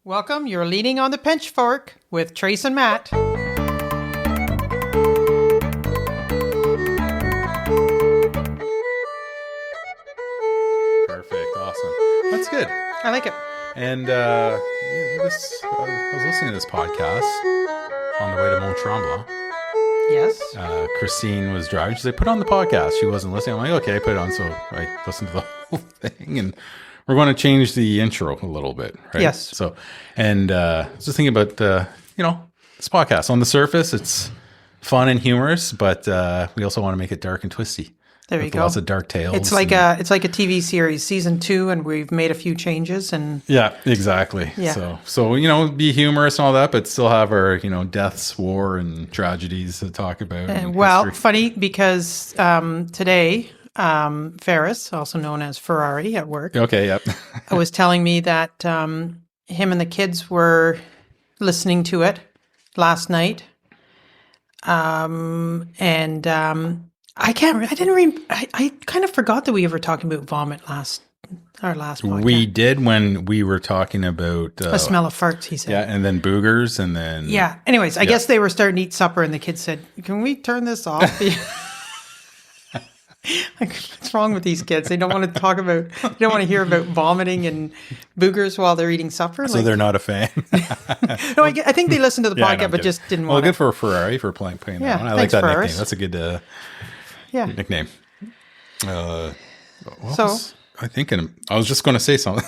Welcome. You're leaning on the Pitchfork with Trace and Matt. Perfect. Awesome. That's good. I like it. And I was listening to this podcast on the way to Mont Tremblant. Yes. Christine was driving. She said, put on the podcast. She wasn't listening. I'm like, okay, put it on. So I listened to the whole thing. And we're going to change the intro a little bit, right? Yes. So, and I was just thinking about, this podcast. On the surface, it's fun and humorous, but we also want to make it dark and twisty. There you go. Lots of dark tales. It's like a TV series, season 2, and we've made a few changes. And yeah, exactly. Yeah. So be humorous and all that, but still have our deaths, war, and tragedies to talk about. Well, funny because today, Ferris, also known as Ferrari at work, okay, yep, was telling me that him and the kids were listening to it last night, I kind of forgot that we ever talked about vomit last podcast. We did when we were talking about a smell of farts, he said. Yeah, and then boogers, and then Anyways, I guess they were starting to eat supper, and the kids said, "Can we turn this off?" Like, what's wrong with these kids? They don't want to they don't want to hear about vomiting and boogers while they're eating supper. So they're not a fan. No, I think they listened to the podcast, but just didn't want. Well, good for Ferrari for playing that one. I like that Ferris. nickname. That's a good nickname. I was just going to say something.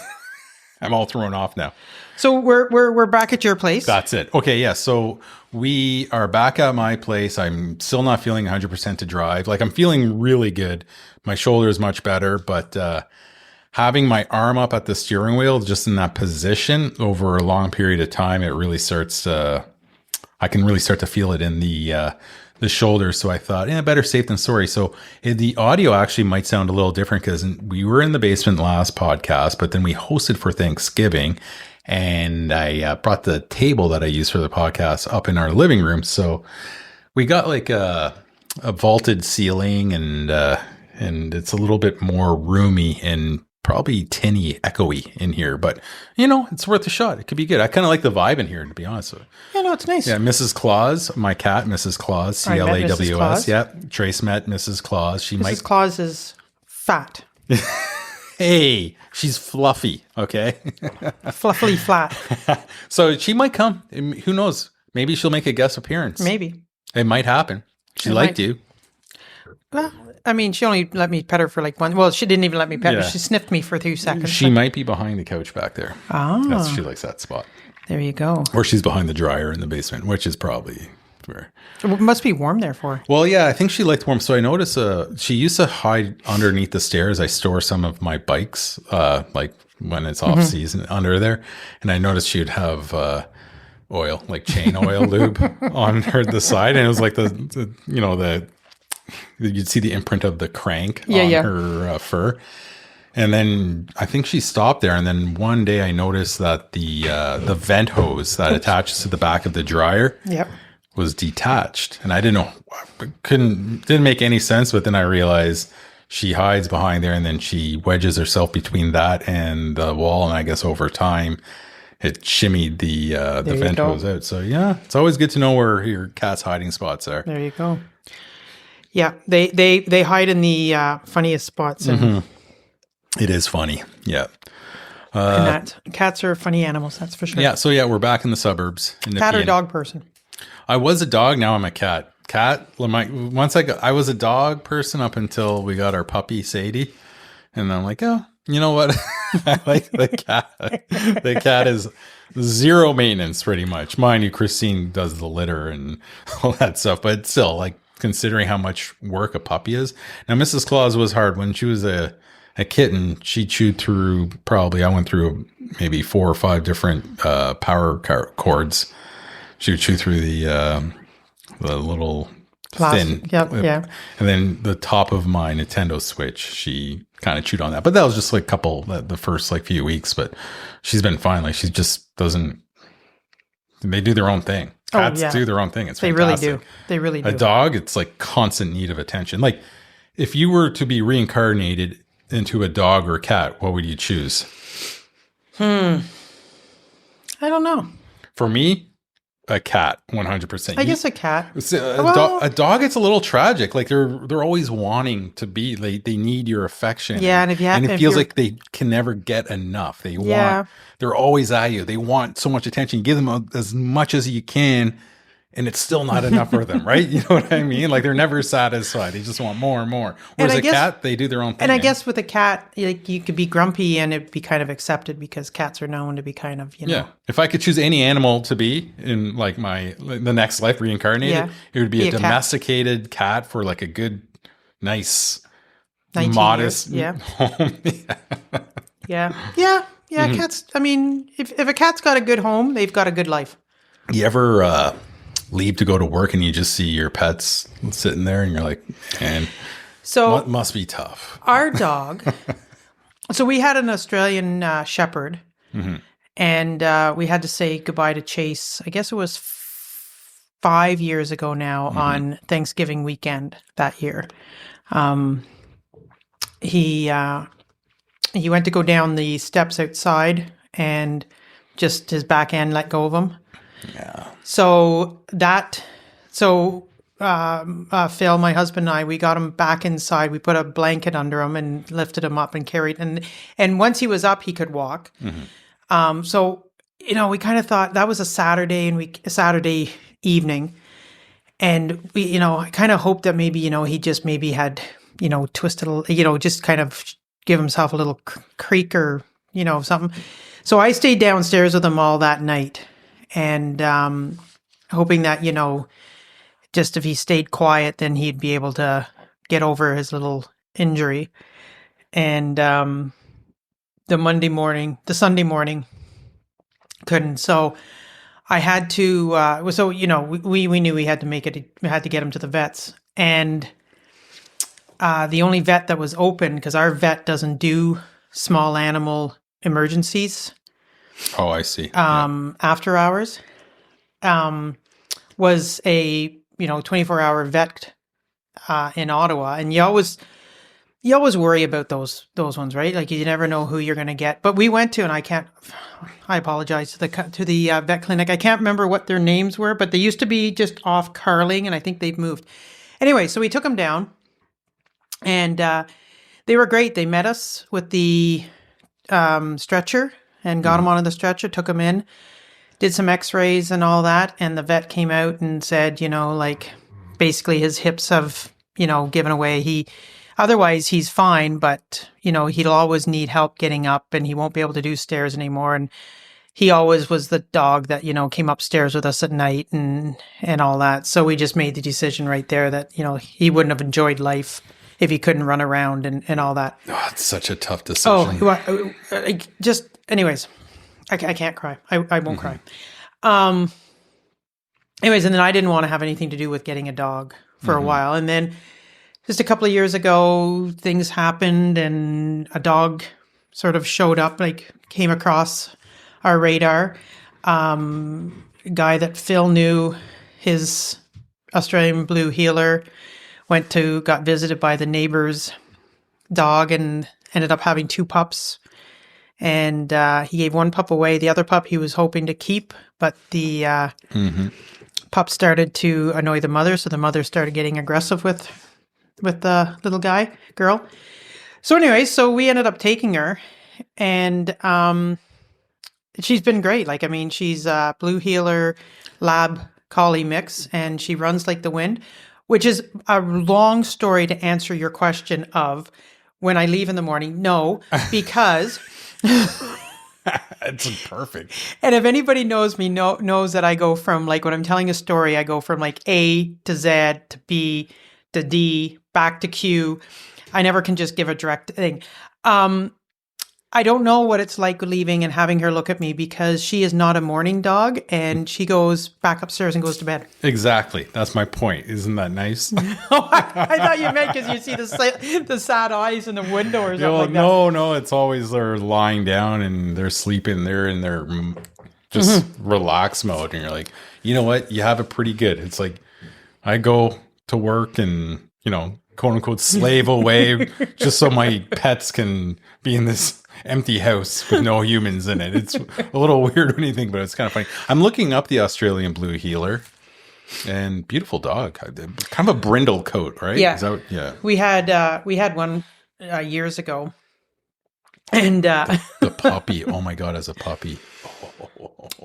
I'm all thrown off now. So we're back at your place. That's it. Okay, yeah. So we are back at my place. I'm still not feeling 100% to drive. Like, I'm feeling really good. My shoulder is much better, but having my arm up at the steering wheel, just in that position over a long period of time, it really starts to. I can really start to feel it in the shoulder. So I thought, better safe than sorry. So the audio actually might sound a little different because we were in the basement last podcast, but then we hosted for Thanksgiving, and I brought the table that I use for the podcast up in our living room. So we got like a vaulted ceiling, and it's a little bit more roomy and probably tinny, echoey in here, but it's worth a shot. It could be good. I kind of like the vibe in here, to be honest with you. Yeah, no, it's nice. Yeah, Mrs. Claus, my cat, Mrs. Claus, Claws. Yeah, Trace met Mrs. Claus. Mrs. Claus is fat. Hey, she's fluffy, okay? Fluffily flat. So she might come. Who knows? Maybe she'll make a guest appearance. Maybe. It might happen. She liked you. Well, I mean, she only let me pet her for like one. Well, she didn't even let me pet her. She sniffed me for 2 seconds. She might be behind the couch back there. Oh. She likes that spot. There you go. Or she's behind the dryer in the basement, which is probably where. It must be warm there for her. Well, yeah, I think she liked warm. So I noticed she used to hide underneath the stairs. I store some of my bikes, like when it's off season, under there. And I noticed she would have oil, like chain oil lube on the side. And it was like you'd see the imprint of the crank on her fur. And then I think she stopped there. And then one day I noticed that the vent hose that attaches to the back of the dryer was detached. And I didn't know, didn't make any sense. But then I realized she hides behind there, and then she wedges herself between that and the wall. And I guess over time it shimmied the vent hose out. So yeah, it's always good to know where your cat's hiding spots are. There you go. Yeah, they hide in the funniest spots. And it is funny. Yeah. And cats are funny animals, that's for sure. Yeah, so we're back in the suburbs. Cat or dog person? I was a dog, now I'm a cat. I was a dog person up until we got our puppy, Sadie. And I'm like, oh, you know what? I like the cat. The cat is zero maintenance, pretty much. Mind you, Christine does the litter and all that stuff, but still, like, considering how much work a puppy is. Now, Mrs. Claus was hard. When she was a kitten, she chewed through I went through maybe 4 or 5 different power cords. She would chew through the little thin. Yeah. And then the top of my Nintendo Switch, she kind of chewed on that. But that was just like the first like few weeks. But she's been fine. Like, she just doesn't, they do their own thing. Cats do their own thing. It's fantastic. They really do. A dog, it's like constant need of attention. Like, if you were to be reincarnated into a dog or a cat, what would you choose? I I don't know. For me, a cat, 100%. I guess a cat. A dog, it's a little tragic. Like they're always wanting to be. They need your affection. Yeah, and if you and it if feels you're like they can never get enough. They yeah, want. They're always at you. They want so much attention. You give them as much as you can, and it's still not enough for them, right? You know what I mean? Like they're never satisfied. They just want more and more. Whereas a cat, they do their own thing. and I guess with a cat, like you could be grumpy and it'd be kind of accepted because cats are known to be kind of, Yeah. If I could choose any animal to be in like the next life reincarnated, it would be a domesticated cat for like a good, nice, 19 modest years. home. Yeah. Cats. I mean, if a cat's got a good home, they've got a good life. You ever leave to go to work and you just see your pets sitting there and you're like, man, so must be tough. Our dog. So we had an Australian Shepherd, and we had to say goodbye to Chase. I guess it was 5 years ago now on Thanksgiving weekend that year. He went to go down the steps outside and just his back end let go of him. Yeah. So Phil, my husband and I, we got him back inside. We put a blanket under him and lifted him up and carried. And once he was up, he could walk. So, we kind of thought that was a Saturday evening. And I kind of hoped that maybe, he just maybe had, twisted, just kind of give himself a little creak or, something. So I stayed downstairs with him all that night. And hoping that, just if he stayed quiet, then he'd be able to get over his little injury. And the Sunday morning, couldn't. So I had to, we knew we had to we had to get him to the vets. And the only vet that was open, because our vet doesn't do small animal emergencies. Oh, I see. After hours, was a 24-hour vet in Ottawa, and you always worry about those ones, right? Like you never know who you're going to get. But we went to, and I apologize to the vet clinic. I can't remember what their names were, but they used to be just off Carling, and I think they've moved. Anyway, so we took them down, and they were great. They met us with the stretcher. And got him onto the stretcher, took him in, did some x-rays and all that. And the vet came out and said, basically his hips have, given away. Otherwise he's fine, but, he'll always need help getting up and he won't be able to do stairs anymore. And he always was the dog that, came upstairs with us at night and all that. So we just made the decision right there that, he wouldn't have enjoyed life if he couldn't run around and all that. Oh, it's such a tough decision. Anyways, I can't cry. I won't cry. Anyways, and then I didn't want to have anything to do with getting a dog for a while. And then just a couple of years ago, things happened and a dog sort of showed up, came across our radar. A guy that Phil knew, his Australian Blue Heeler, got visited by the neighbor's dog and ended up having 2 pups. And he gave 1 pup away. The other pup he was hoping to keep, but the pup started to annoy the mother. So the mother started getting aggressive with the little girl. So anyway, we ended up taking her, and she's been great. She's a Blue Heeler Lab Collie mix, and she runs like the wind, which is a long story to answer your question of when I leave in the morning. No, because... It's perfect. And if anybody knows me, knows that I go from, when I'm telling a story, I go from A to Z to B to D, back to Q. I never can just give a direct thing. I don't know what it's like leaving and having her look at me because she is not a morning dog and she goes back upstairs and goes to bed. Exactly. That's my point. Isn't that nice? I thought you meant because you see the sad eyes in the window or something like that. No. It's always they're lying down and they're sleeping. They're in their just relax mode. And you're like, you know what? You have it pretty good. It's like I go to work and, quote unquote slave away just so my pets can be in this empty house with no humans in it. It's a little weird when you think, but it's kind of funny. I'm looking up the Australian Blue Heeler, and beautiful dog, kind of a brindle coat, right? Yeah, yeah. We had one years ago, and the puppy. Oh my god, as a puppy.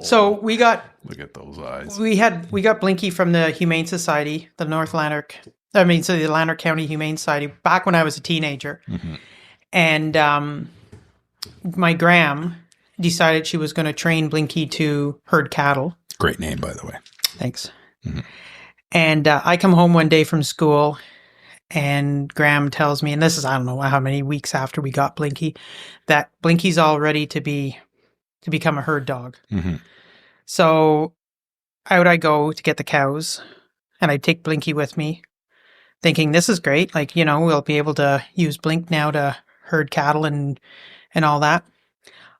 So we got, look at those eyes. We got Blinky from the Humane Society, the the Lanark County Humane Society, back when I was a teenager. Mm-hmm. And my Gram decided she was going to train Blinky to herd cattle. Great name, by the way. Thanks. Mm-hmm. And I come home one day from school, and Graham tells me, and this is, I don't know how many weeks after we got Blinky, that Blinky's all ready to become a herd dog. Mm-hmm. So out I go to get the cows, and I take Blinky with me, thinking this is great. Like, we'll be able to use Blink now to herd cattle and all that.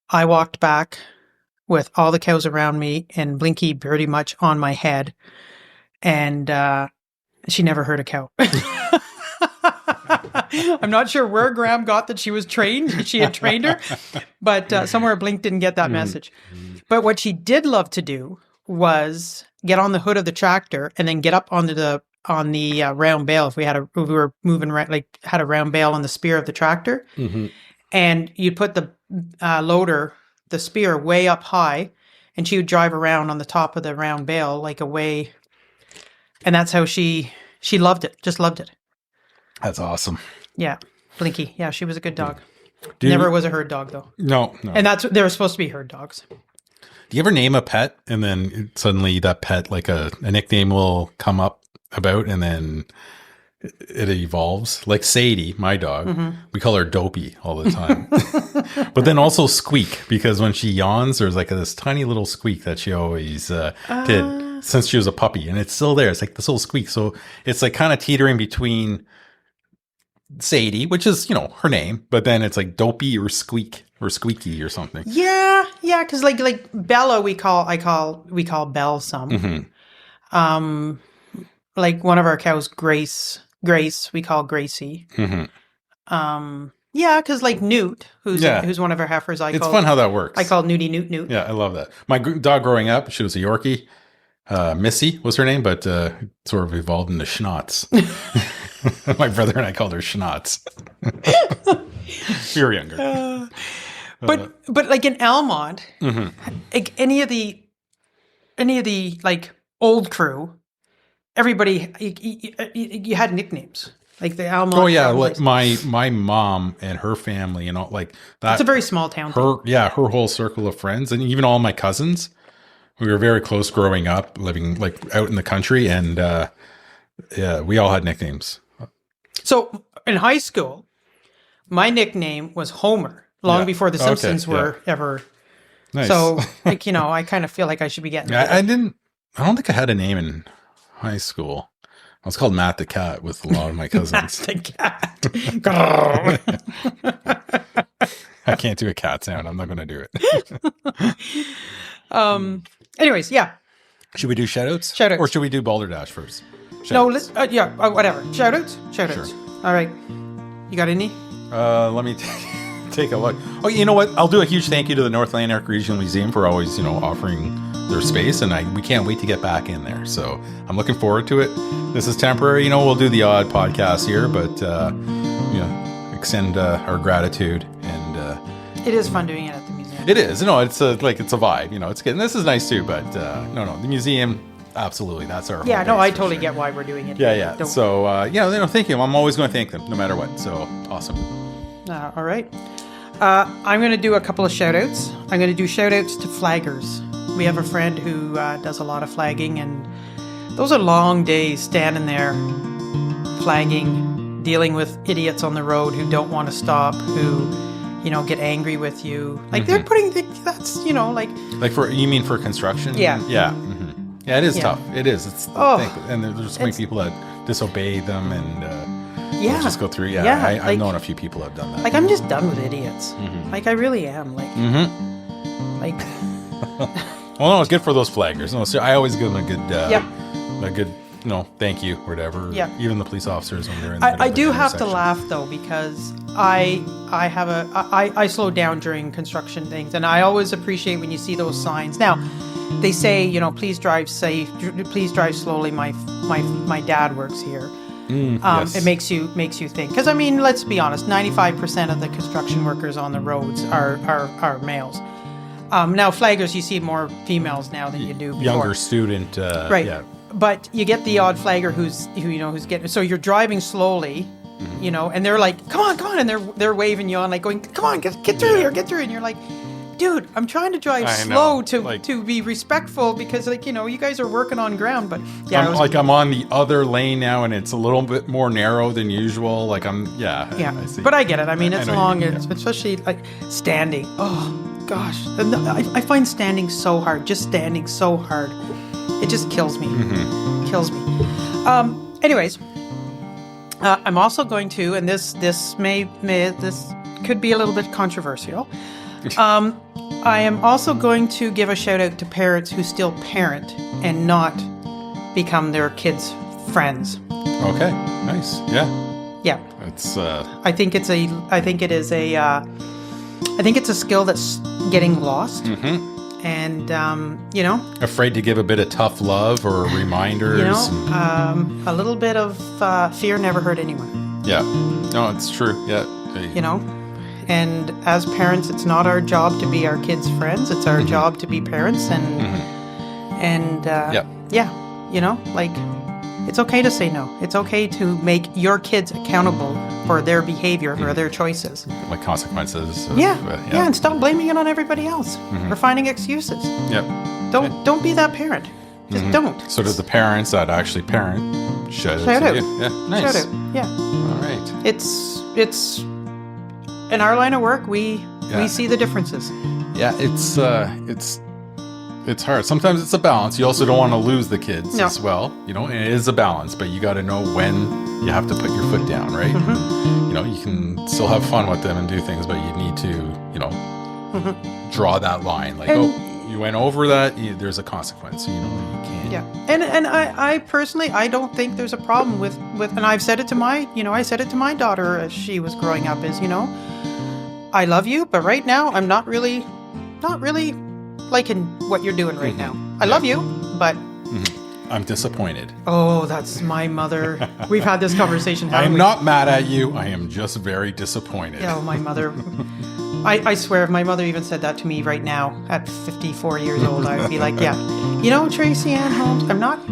I walked back with all the cows around me and Blinky pretty much on my head. And she never heard a cow. I'm not sure where Graham got that she was trained. She had trained her, but somewhere Blink didn't get that message. But what she did love to do was get on the hood of the tractor and then get up on the round bale. If we were moving around, like had a round bale on the spear of the tractor, and you'd put the the spear way up high, and she would drive around on the top of the round bale like a way. And that's how she loved it. Just loved it. That's awesome. Yeah. Blinky. Yeah, she was a good dog. Never was a herd dog, though. No. And they were supposed to be herd dogs. Do you ever name a pet and then suddenly that pet, like a nickname will come up about and then it evolves? Like Sadie, my dog, we call her Dopey all the time. But then also Squeak, because when she yawns, there's like this tiny little squeak that she always did since she was a puppy. And it's still there. It's like this little squeak. So it's like kind of teetering between Sadie, which is, her name, but then it's like Dopey or Squeak or Squeaky or something. Yeah, because like Bella, we call Belle some. Like one of our cows, Grace, we call Gracie. Yeah, because like Newt, who's one of our heifers, it's fun how that works. I call Newty Newt. Yeah, I love that. My dog growing up, she was a Yorkie. Missy was her name, but sort of evolved into Schnotz. My brother and I called her Schnotz. We were younger. But like in Almont, like any of the like old crew, everybody you had nicknames. Like the Almont. Oh yeah, like my mom and her family and all like that. It's a very small town. Her whole circle of friends and even all my cousins. We were very close growing up, living like out in the country, and yeah, we all had nicknames. So in high school, my nickname was Homer, long before the Simpsons were ever. Nice. So like, I kind of feel like I should be getting. I don't think I had a name in high school. I was called Matt the Cat with a lot of my cousins. Matt the Cat. I can't do a cat sound. I'm not going to do it. Anyways, yeah. Should we do shoutouts? Shoutouts. Or should we do Balderdash first? No, let's, whatever. Shoutouts? Shoutouts. Sure. All right. You got any? Let me take a look. Oh, you know what? I'll do a huge thank you to the North Lanark Regional Museum for always, offering their space, and we can't wait to get back in there. So I'm looking forward to it. This is temporary. We'll do the odd podcast here, but extend our gratitude. And it is fun doing it at the museum. It is. It's a vibe. It's good. And this is nice too. But no, the museum. Absolutely, that's our. Yeah, no, I totally get why we're doing it. Yeah. So, thank you. I'm always going to thank them, no matter what. So awesome. All right. I'm going to do a couple of shout outs. I'm going to do shout outs to flaggers. We have a friend who does a lot of flagging, and those are long days standing there flagging, dealing with idiots on the road who don't want to stop, who, get angry with you. Like they're putting that's, like for construction? Yeah. Yeah. Yeah, it is tough. It is. It's and there's so many people that disobey them and just go through. I've known a few people that have done that. Like I'm just done with idiots. Like I really am. Like, well, no, it's good for those flaggers. No, so I always give them a good no, thank you, whatever. Yeah. Even the police officers when they're in the middle I of the do have to intersection. laugh though, because I slow down during construction things, and I always appreciate when you see those signs. Now, they say, you know, please drive safe, please drive slowly. My dad works here. Yes. It makes you think, because I mean, let's be honest, 95% of the construction workers on the roads are males. Now flaggers, you see more females now than you do before. Younger student, Right. Yeah. But you get the odd flagger who's getting, so you're driving slowly, you know, and they're like, come on, and they're waving you on, like going, come on, get through here, get through, and you're like, dude, I'm trying to drive slow to be respectful, because, like, you know, you guys are working on ground. But yeah, I'm on the other lane now, and it's a little bit more narrow than usual. Like yeah, I see. but I get it. I mean, it's I know long, you mean, especially like standing. Oh gosh, and I find standing so hard. Just standing so hard, it just kills me. Kills me. Anyways, I'm also going to, and this could be a little bit controversial. I am also going to give a shout out to parents who still parent and not become their kids' friends. Okay, nice. Yeah. Yeah. It's I think it is a skill that's getting lost. And you know, afraid to give a bit of tough love or reminders. You know, a little bit of fear never hurt anyone. Yeah. No, it's true. Yeah. You know, and as parents, it's not our job to be our kids' friends. It's our job to be parents, and yeah, you know, like, it's okay to say no. It's okay to make your kids accountable for their behavior, for their choices. Like consequences. Yeah, and stop blaming it on everybody else or finding excuses. Yep. Don't be that parent. Just don't. So do the parents that actually parent shout Shout out. Yeah, nice. Shout out. Yeah. All right. It's in our line of work, we see the differences. Yeah, it's hard. Sometimes it's a balance. You also don't want to lose the kids as well. You know, and it is a balance, but you got to know when you have to put your foot down, right? You know, you can still have fun with them and do things, but you need to, you know, draw that line. Like, you went over that, there's a consequence. You know, you can't. Yeah, and I personally, I don't think there's a problem with, and I've said it to I said it to my daughter as she was growing up, is, you know, I love you, but right now I'm not really liking what you're doing right now. I love you, but I'm disappointed. Oh, that's my mother. We've had this conversation. I'm not mad at you. I am just very disappointed. Oh, my mother. I swear, if my mother even said that to me right now at 54 years old, I'd be like, yeah, you know, Tracy Ann Holmes, I'm not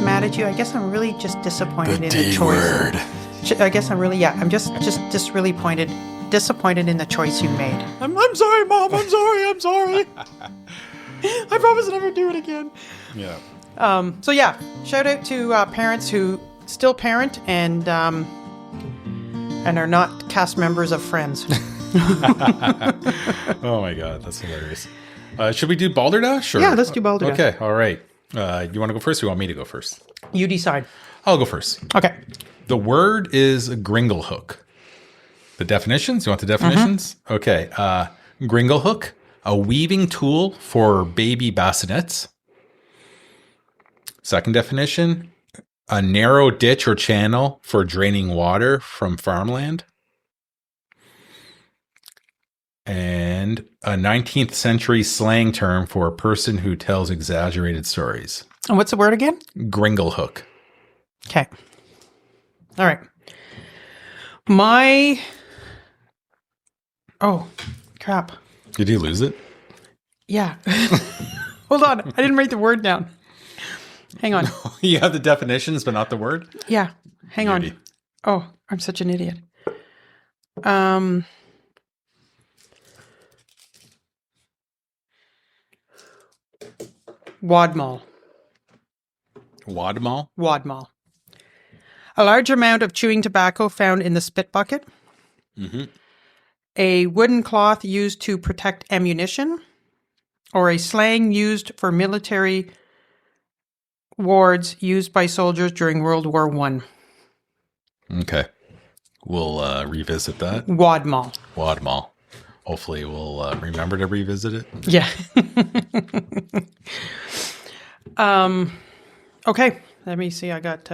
mad at you. I guess I'm really just disappointed in the choice. word. I guess I'm really, I'm just really disappointed in the choice you made. I'm sorry, Mom. I'm sorry. I promise never do it again. Yeah. So yeah, shout out to parents who still parent and are not cast members of Friends. Oh my God, that's hilarious. Should we do Balderdash? Or? Yeah, let's do Balderdash. Okay, all right. You want to go first, or you want me to go first? You decide. I'll go first. Okay. The word is gringlehook. The definitions? You want the definitions? Okay. Gringlehook, a weaving tool for baby bassinets. Second definition, a narrow ditch or channel for draining water from farmland. And a 19th century slang term for a person who tells exaggerated stories. And what's the word again? Gringlehook. Okay. All right. Oh, crap. Did you lose it? Yeah. Hold on. I didn't write the word down. Hang on. You have the definitions, but not the word? Yeah. Hang on. Oh, I'm such an idiot. Wadmal. Wadmal? Wadmal. A large amount of chewing tobacco found in the spit bucket. A wooden cloth used to protect ammunition. Or a slang used for military wards used by soldiers during World War I. Okay. We'll revisit that. Wadmal. Wadmal. Hopefully we'll remember to revisit it. Yeah. Okay. Let me see. I got.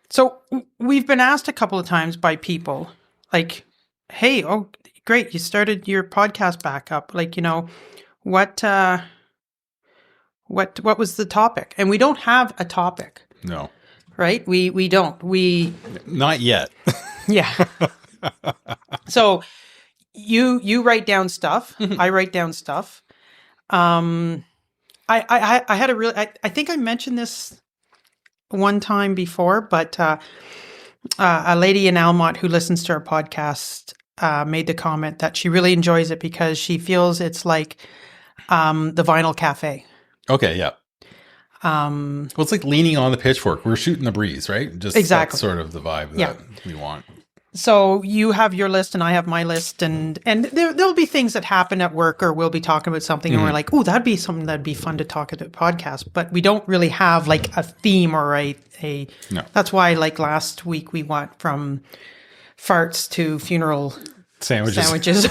So we've been asked a couple of times by people, like, "Hey, oh, great, you started your podcast back up. Like, what what was the topic?" And we don't have a topic, No, right? We don't. not yet. Yeah. So you write down stuff. I write down stuff. I had a really. I think I mentioned this one time before, but a lady in Almont who listens to our podcast made the comment that she really enjoys it because she feels it's like the Vinyl Cafe. Okay, yeah. Well, it's like leaning on the pitchfork. We're shooting the breeze, right? Just Exactly. That's sort of the vibe that we want. So you have your list and I have my list, and there'll be things that happen at work, or we'll be talking about something and we're like, oh, that'd be something that'd be fun to talk about podcast. But we don't really have like a theme or a No. That's why like last week we went from farts to funeral sandwiches.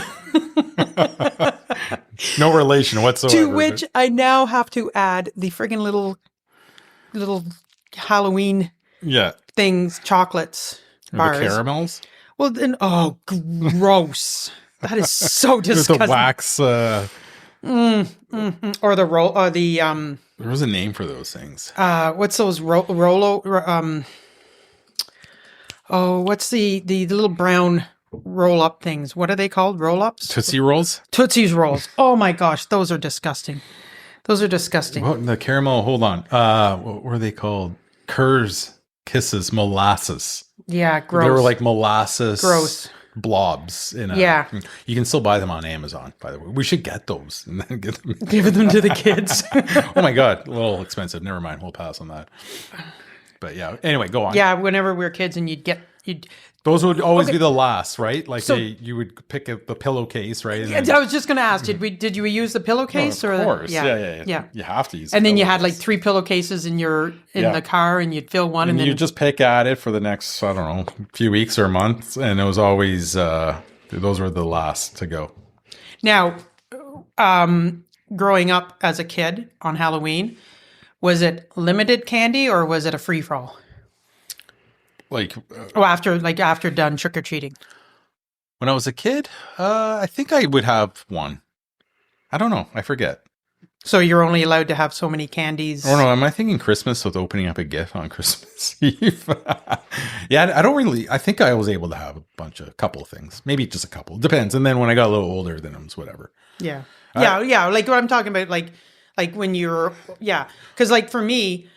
No relation whatsoever. To which I now have to add the friggin' little Halloween things, chocolates, bars. The caramels? Well, then, oh, gross. That is so disgusting. The wax. Or the roll, or the, There was a name for those things. what's those what's the little brown roll-up things? What are they called? Roll-ups? Tootsie Rolls? Tootsie's Rolls. Oh my gosh, those are disgusting. Those are disgusting. What, the caramel, hold on. What were they called? Kurz Kisses Molasses. Yeah, gross. They were like molasses. Gross. Blobs. You can still buy them on Amazon, by the way. We should get those and then get them. Give them to the kids. Oh my God. A little expensive. Never mind. We'll pass on that. But yeah. Anyway, go on. Yeah, whenever we were kids and those would always be the last, right? Like you would pick up the pillowcase, right? And I was just going to ask, did you use the pillowcase? Of course. Yeah. You have to use and then you had like 3 pillowcases in the car and you'd fill one. And then you just pick at it for the next, I don't know, few weeks or months. And it was always, those were the last to go. Now, growing up as a kid on Halloween, was it limited candy or was it a free-for-all? After done trick-or-treating. When I was a kid, I think I would have one. I don't know. I forget. So you're only allowed to have so many candies? Oh, no. Am I thinking Christmas with opening up a gift on Christmas Eve? Yeah, I think I was able to have a couple of things. Maybe just a couple. Depends. And then when I got a little older, then it was whatever. Yeah. Yeah. Like what I'm talking about, like when you're, because like for me,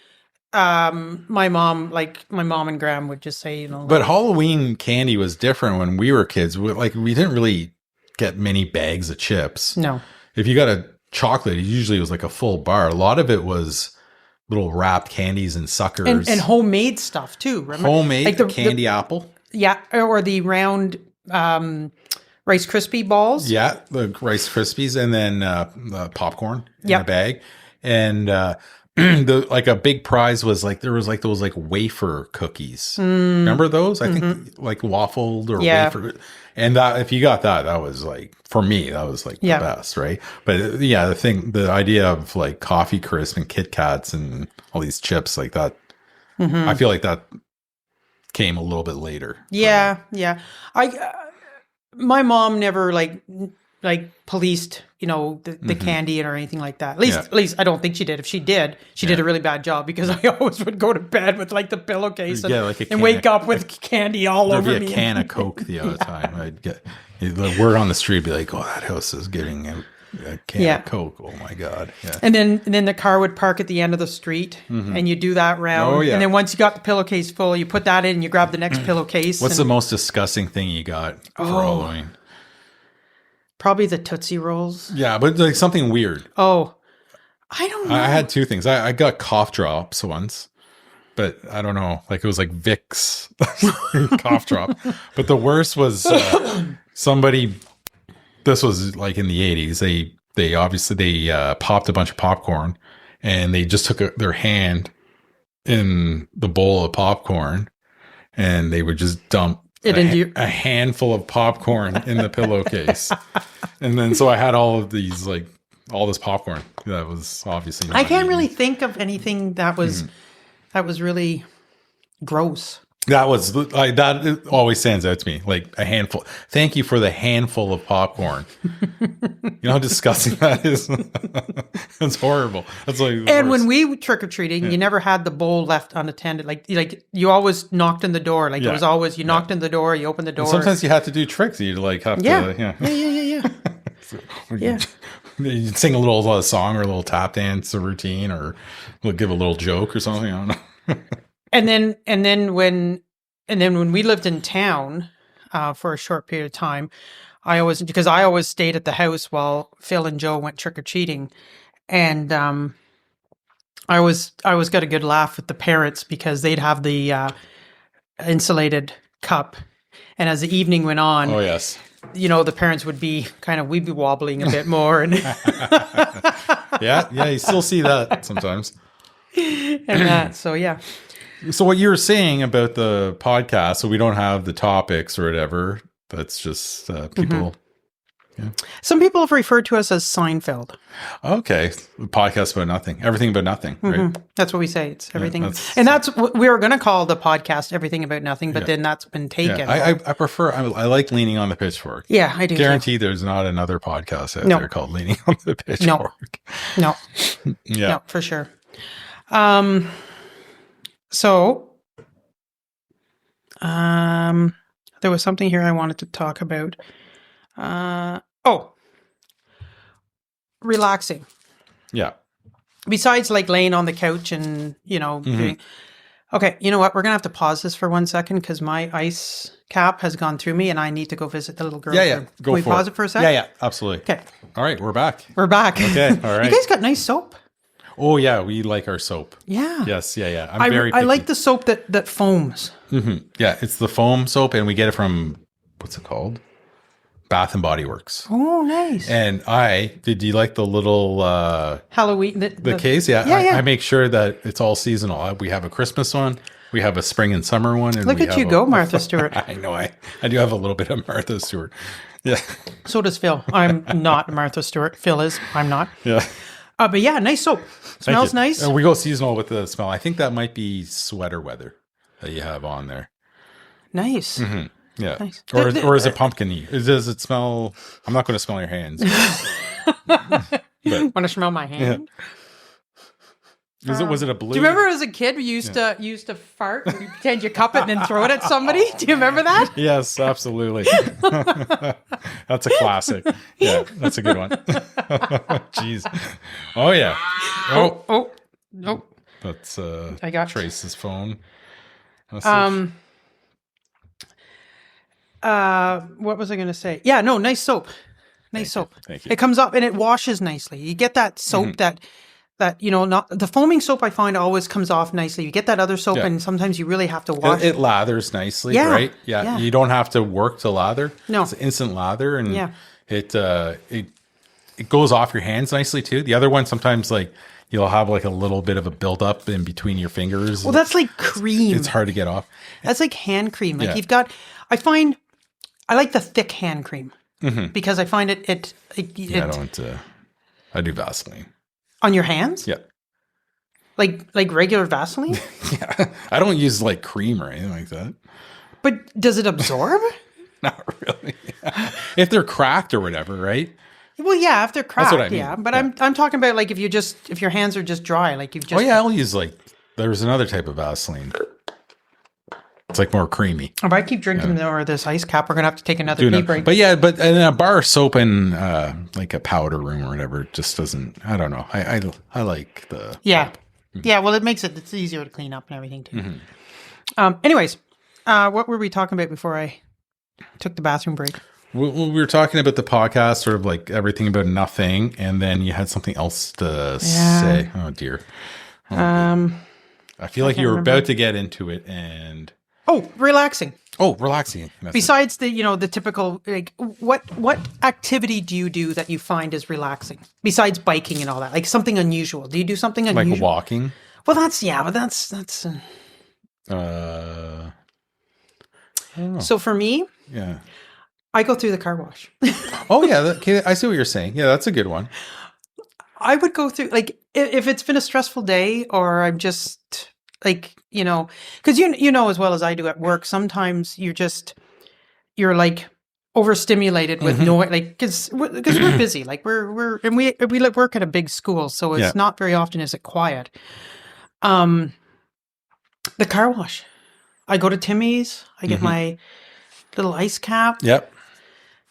my mom and Graham would just say, But Halloween candy was different when we were kids. We didn't really get many bags of chips. No. If you got a chocolate, it usually was like a full bar. A lot of it was little wrapped candies and suckers. And homemade stuff too. Remember? Homemade, like the candy apple. Yeah. Or the round, Rice Krispie balls. Yeah. The Rice Krispies and then, the popcorn in a bag. And, like a big prize was like there was like those like wafer cookies. Remember those? I think like waffled or wafer. And that if you got that was like for me that was like the best, right? But the idea of like Coffee Crisp and Kit Kats and all these chips like that, I feel like that came a little bit later. Yeah, yeah. My mom never like policed, the candy or anything like that. At least I don't think she did. If she did, she did a really bad job because I always would go to bed with like the pillowcase and wake up with candy all over me. There'd be a can of Coke the other time. I'd get the word on the street would be like, "Oh, that house is getting a can of Coke." Oh my God. Yeah. And then the car would park at the end of the street and you do that round. Oh, yeah. And then once you got the pillowcase full, you put that in and you grab the next pillowcase. What's the most disgusting thing you got for Halloween? Probably the Tootsie Rolls. Yeah, but like something weird. Oh, I don't know. I had 2 things. I got cough drops once, but I don't know. Like it was like Vicks cough drop. But the worst was somebody. This was like in the 80s. They obviously popped a bunch of popcorn, and they just took their hand in the bowl of popcorn, and they would just dump a handful of popcorn in the pillowcase. And then so I had all this popcorn that was obviously not I can't really think of anything that was That was really gross. That was like that. It always stands out to me, like a handful. Thank you for the handful of popcorn. You know how disgusting that is. That's horrible. That's like. And when we trick or treating, you never had the bowl left unattended. Like you always knocked on the door. Like it was always you knocked on the door, you opened the door. And sometimes you had to do tricks. You'd like have to. Yeah. You'd sing a little song or a little tap dance routine, or give a little joke or something. I don't know. And then when we lived in town for a short period of time, I always stayed at the house while Phil and Joe went trick or treating, and I always got a good laugh with the parents because they'd have the insulated cup, and as the evening went on, oh yes, the parents would be we'd be wobbling a bit more, and yeah, you still see that sometimes, and that. So yeah. So what you were saying about the podcast, so we don't have the topics or whatever. That's just people. Yeah. Some people have referred to us as Seinfeld. Okay, podcast about nothing, everything about nothing, right? That's what we say. It's everything, and that's what we were going to call the podcast "Everything About Nothing," but then that's been taken. Yeah. I prefer. I like leaning on the pitchfork. Yeah, I do. Guarantee there's not another podcast out there called "Leaning on the Pitchfork." No. No, for sure. So, there was something here I wanted to talk about. Relaxing. Yeah. Besides like laying on the couch and, okay, you know what? We're going to have to pause this for 1 second because my ice cap has gone through me and I need to go visit the little girl. Yeah. Can we pause it for a second? Yeah, absolutely. Okay. All right, we're back. Okay, all right. You guys got nice soap. Oh yeah, we like our soap. Yeah. Yes, yeah. I like the soap that foams. Mm-hmm. Yeah, it's the foam soap, and we get it from what's it called? Bath and Body Works. Oh, nice. And did you like the little Halloween the case? Yeah, I make sure that it's all seasonal. We have a Christmas one, we have a spring and summer one. And look at you go, Martha Stewart. I know. I do have a little bit of Martha Stewart. Yeah. So does Phil. I'm not Martha Stewart. Phil is. I'm not. Yeah. But yeah, nice soap. Smells nice. We go seasonal with the smell. I think that might be sweater weather that you have on there. Nice. Mm-hmm. Yeah. Nice. Or is it pumpkin-y? Does it smell? I'm not going to smell your hands. Want to smell my hand? Yeah. Was it a blue? Do you remember as a kid we used to fart and you pretend you cup it and then throw it at somebody? Do you remember that? Yes, absolutely. That's a classic. Yeah, that's a good one. Jeez. Oh yeah. Oh. Nope. That's I got Trace's phone. What was I going to say? Yeah, no, nice soap. Nice soap. Thank you. It comes up and it washes nicely. You get that soap that not the foaming soap I find always comes off nicely. You get that other soap and sometimes you really have to wash it. It lathers nicely, right? Yeah. You don't have to work to lather. No. It's instant lather and it goes off your hands nicely too. The other one sometimes like you'll have like a little bit of a buildup in between your fingers. Well, that's like cream. It's hard to get off. That's like hand cream. Like I like the thick hand cream because I find it I do Vaseline. On your hands? Yeah. Like regular Vaseline? Yeah. I don't use like cream or anything like that. But does it absorb? Not really. If they're cracked or whatever, right? Well, yeah, if they're cracked, That's what I mean. yeah. But I'm talking about like if your hands are just dry, like you've just. Oh yeah, I'll use there's another type of Vaseline. It's like more creamy. If I keep drinking more of this ice cap, we're gonna have to take another pee break. But yeah, and a bar soap in like a powder room or whatever just doesn't. I don't know. I like the soap. Yeah. Well, it's easier to clean up and everything too. Anyways, what were we talking about before I took the bathroom break? We were talking about the podcast, sort of like everything about nothing, and then you had something else to say. Oh dear. I feel like you were about to get into it and. Oh, relaxing. Oh, relaxing. Besides the typical, like, what activity do you do that you find is relaxing? Besides biking and all that, like something unusual. Do you do something unusual? Like walking? Well, that's. I don't know. So for me, I go through the car wash. Oh yeah, I see what you're saying. Yeah, that's a good one. I would go through, like, if it's been a stressful day or I'm just like, because you know as well as I do at work, sometimes you're like overstimulated with noise, like because we're busy, like and we work at a big school, so it's not very often is it quiet. The car wash, I go to Timmy's, I get my little ice cap. Yep.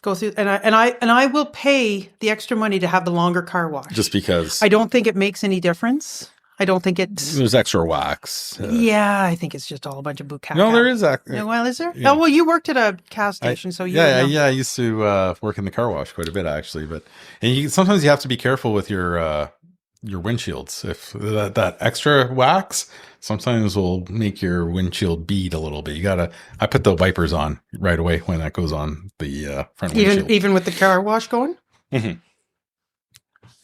Go through, and I will pay the extra money to have the longer car wash. Just because I don't think it makes any difference. I don't think there's extra wax. Yeah, I think it's just all a bunch of bukkake. No, there is. Well, is there? Yeah. Oh, well, you worked at a gas station, so I used to work in the car wash quite a bit actually, and sometimes you have to be careful with your windshields. If that extra wax sometimes will make your windshield bead a little bit. I put the wipers on right away when that goes on the front windshield. Even with the car wash going? Mm-hmm.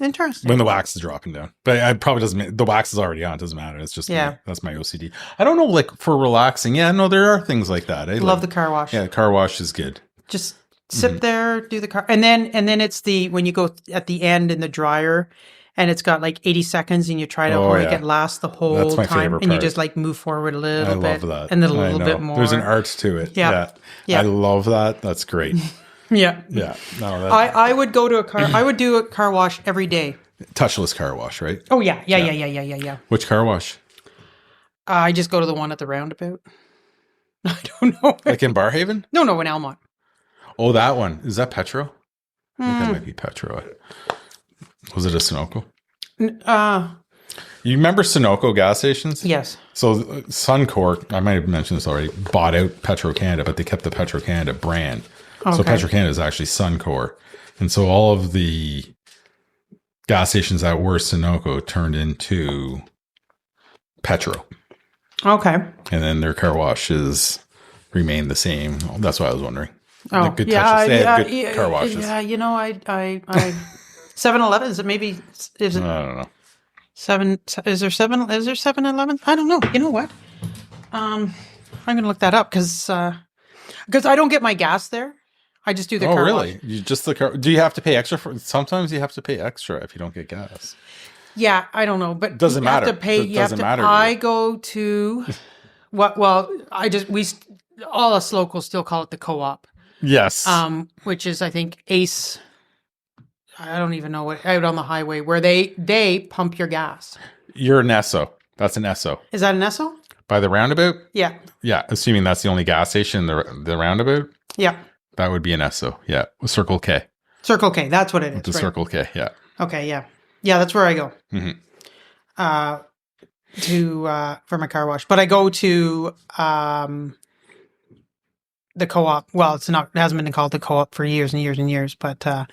Interesting. When the wax is dropping down. But it probably doesn't, the wax is already on. It doesn't matter. It's just, that's my OCD. I don't know, like for relaxing. Yeah, no, there are things like that. I love the car wash. Yeah, the car wash is good. Just sit there, do the car. And then it's when you go at the end in the dryer and it's got like 80 seconds and you try to make it last the whole That's my time. favorite And part. you just like move forward a little bit. I love that. And then a little bit more. There's an art to it. Yeah. I love that. That's great. Yeah. Yeah. No, I would go to I would do a car wash every day. Touchless car wash, right? Oh, yeah. Yeah. Which car wash? I just go to the one at the roundabout. I don't know. Like in Barhaven? No, in Almont. Oh, that one. Is that Petro? I think that might be Petro. Was it a Sunoco? You remember Sunoco gas stations? Yes. So Suncor, I might have mentioned this already, bought out Petro-Canada, but they kept the Petro-Canada brand. Okay. So Petro-Canada is actually Suncor. And so all of the gas stations that were Sunoco turned into Petro. Okay. And then their car washes remained the same. That's what I was wondering. Oh, good touches. They had good car washes. Yeah, I 7-Eleven, is it maybe, is it? I don't know. Is there 7-Eleven? I don't know. You know what? I'm going to look that up because I don't get my gas there. I just do the car really? wash. You just the car? Do you have to pay extra for? Sometimes you have to pay extra if you don't get gas. Yeah, I don't know, but doesn't matter. Have to pay. Doesn't matter. I go to what? Well, all us locals still call it the co-op. Yes. Which is I think Ace. I don't even know what out on the highway where they pump your gas. You're an Esso. That's an Esso. Is that an Esso? By the roundabout? Yeah. Yeah. Assuming that's the only gas station in the roundabout. Yeah. That would be an Esso. Yeah. Circle K. Circle K. That's what it is. The right? Circle K. Yeah. Okay. Yeah. Yeah. That's where I go. Mm-hmm. For my car wash, but I go to the co-op. Well, it hasn't been called the co-op for years and years and years, but out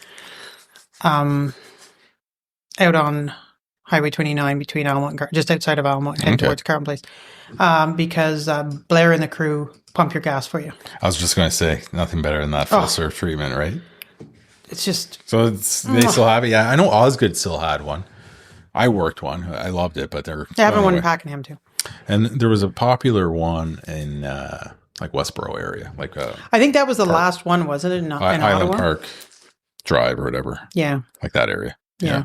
on Highway 29 between Almont and just outside of Almont, head towards Carlton Place, because Blair and the crew pump your gas for you. I was just going to say nothing better than that full serve treatment, right? It's just so they still have it. Yeah, I know Osgood still had one. I worked one. I loved it, but they're having one in Pakenham too. And there was a popular one in like Westboro area, like I think that was the last one, wasn't it? In Island Ottawa? Park Drive or whatever. Yeah, like that area. Yeah.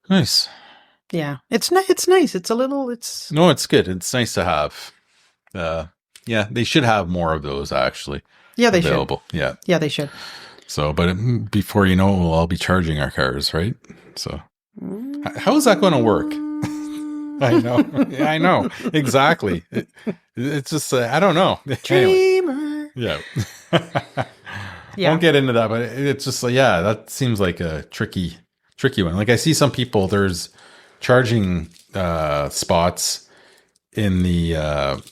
Nice. Yeah, it's nice. It's a little. It's no, it's good. It's nice to have. Yeah, they should have more of those actually. Yeah, they available. Should. Yeah, yeah, they should. So, but before you know it, we'll all be charging our cars, right? So, how is that going to work? I know. Yeah, I know. Exactly. It's just, I don't know. Dreamer. Anyway. Yeah. Yeah. Won't get into that, but it's just like, yeah, that seems like a tricky one. Like I see some people, there's charging spots in the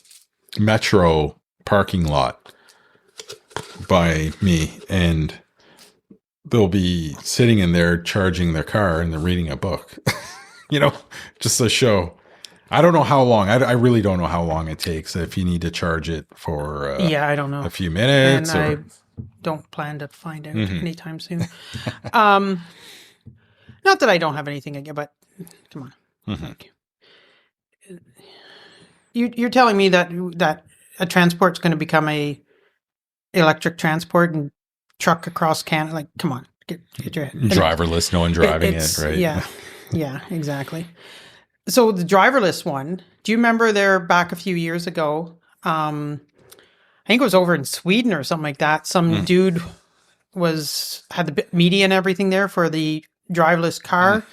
metro parking lot by me, and they'll be sitting in there charging their car and they're reading a book, just a show. I don't know how long. I really don't know how long it takes if you need to charge it for I don't know, a few minutes. And I don't plan to find out anytime soon. Not that I don't have anything again, but come on. Mm-hmm. You're telling me that a transport's going to become a electric transport and truck across Canada? Like, come on, get your head. Driverless, no one driving it, right? Yeah, exactly. So the driverless one, do you remember there back a few years ago? I think it was over in Sweden or something like that. Some dude had the media and everything there for the driverless car.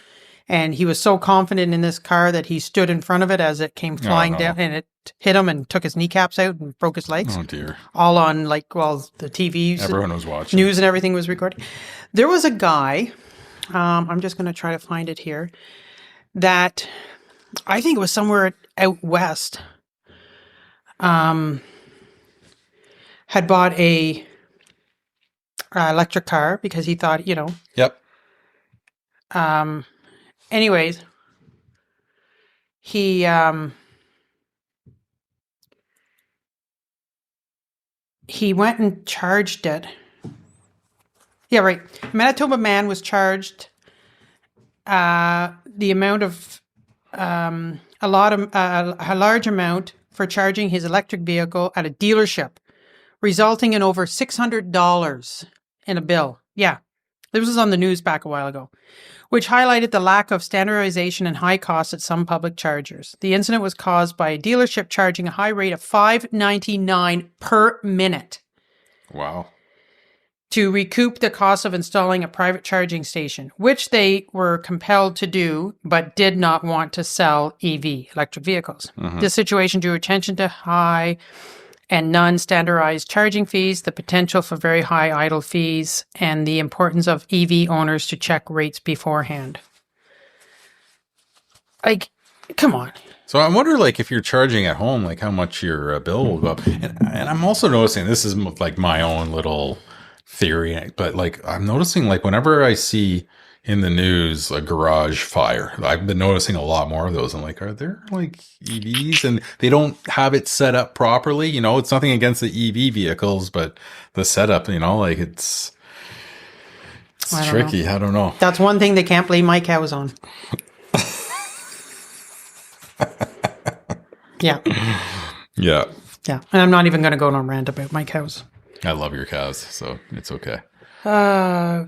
And he was so confident in this car that he stood in front of it as it came flying down, and it hit him and took his kneecaps out and broke his legs. Oh dear. All on the TVs. Everyone was watching. News and everything was recorded. There was a guy, I'm just going to try to find it here, that I think it was somewhere out west, had bought a electric car because he thought, Yep. Anyways, he went and charged it. Yeah, right. A Manitoba man was charged the amount of a large amount for charging his electric vehicle at a dealership, resulting in over $600 in a bill. Yeah, this was on the news back a while ago, which highlighted the lack of standardization and high costs at some public chargers. The incident was caused by a dealership charging a high rate of $5.99 per minute. Wow. To recoup the cost of installing a private charging station, which they were compelled to do, but did not want to sell EV, electric vehicles. This situation drew attention to high and non-standardized charging fees, the potential for very high idle fees, and the importance of EV owners to check rates beforehand. Like, come on. So I wonder, like, if you're charging at home, like how much your bill will go up. And I'm also noticing, this is like my own little theory, but like I'm noticing, like whenever I see in the news a garage fire, I've been noticing a lot more of those. I'm like, are there like EVs and they don't have it set up properly? It's nothing against the EV vehicles, but the setup, like it's tricky. I don't know. That's one thing they can't blame my cows on. Yeah. Yeah. Yeah. And I'm not even going to go on a rant about my cows. I love your cows, so it's okay.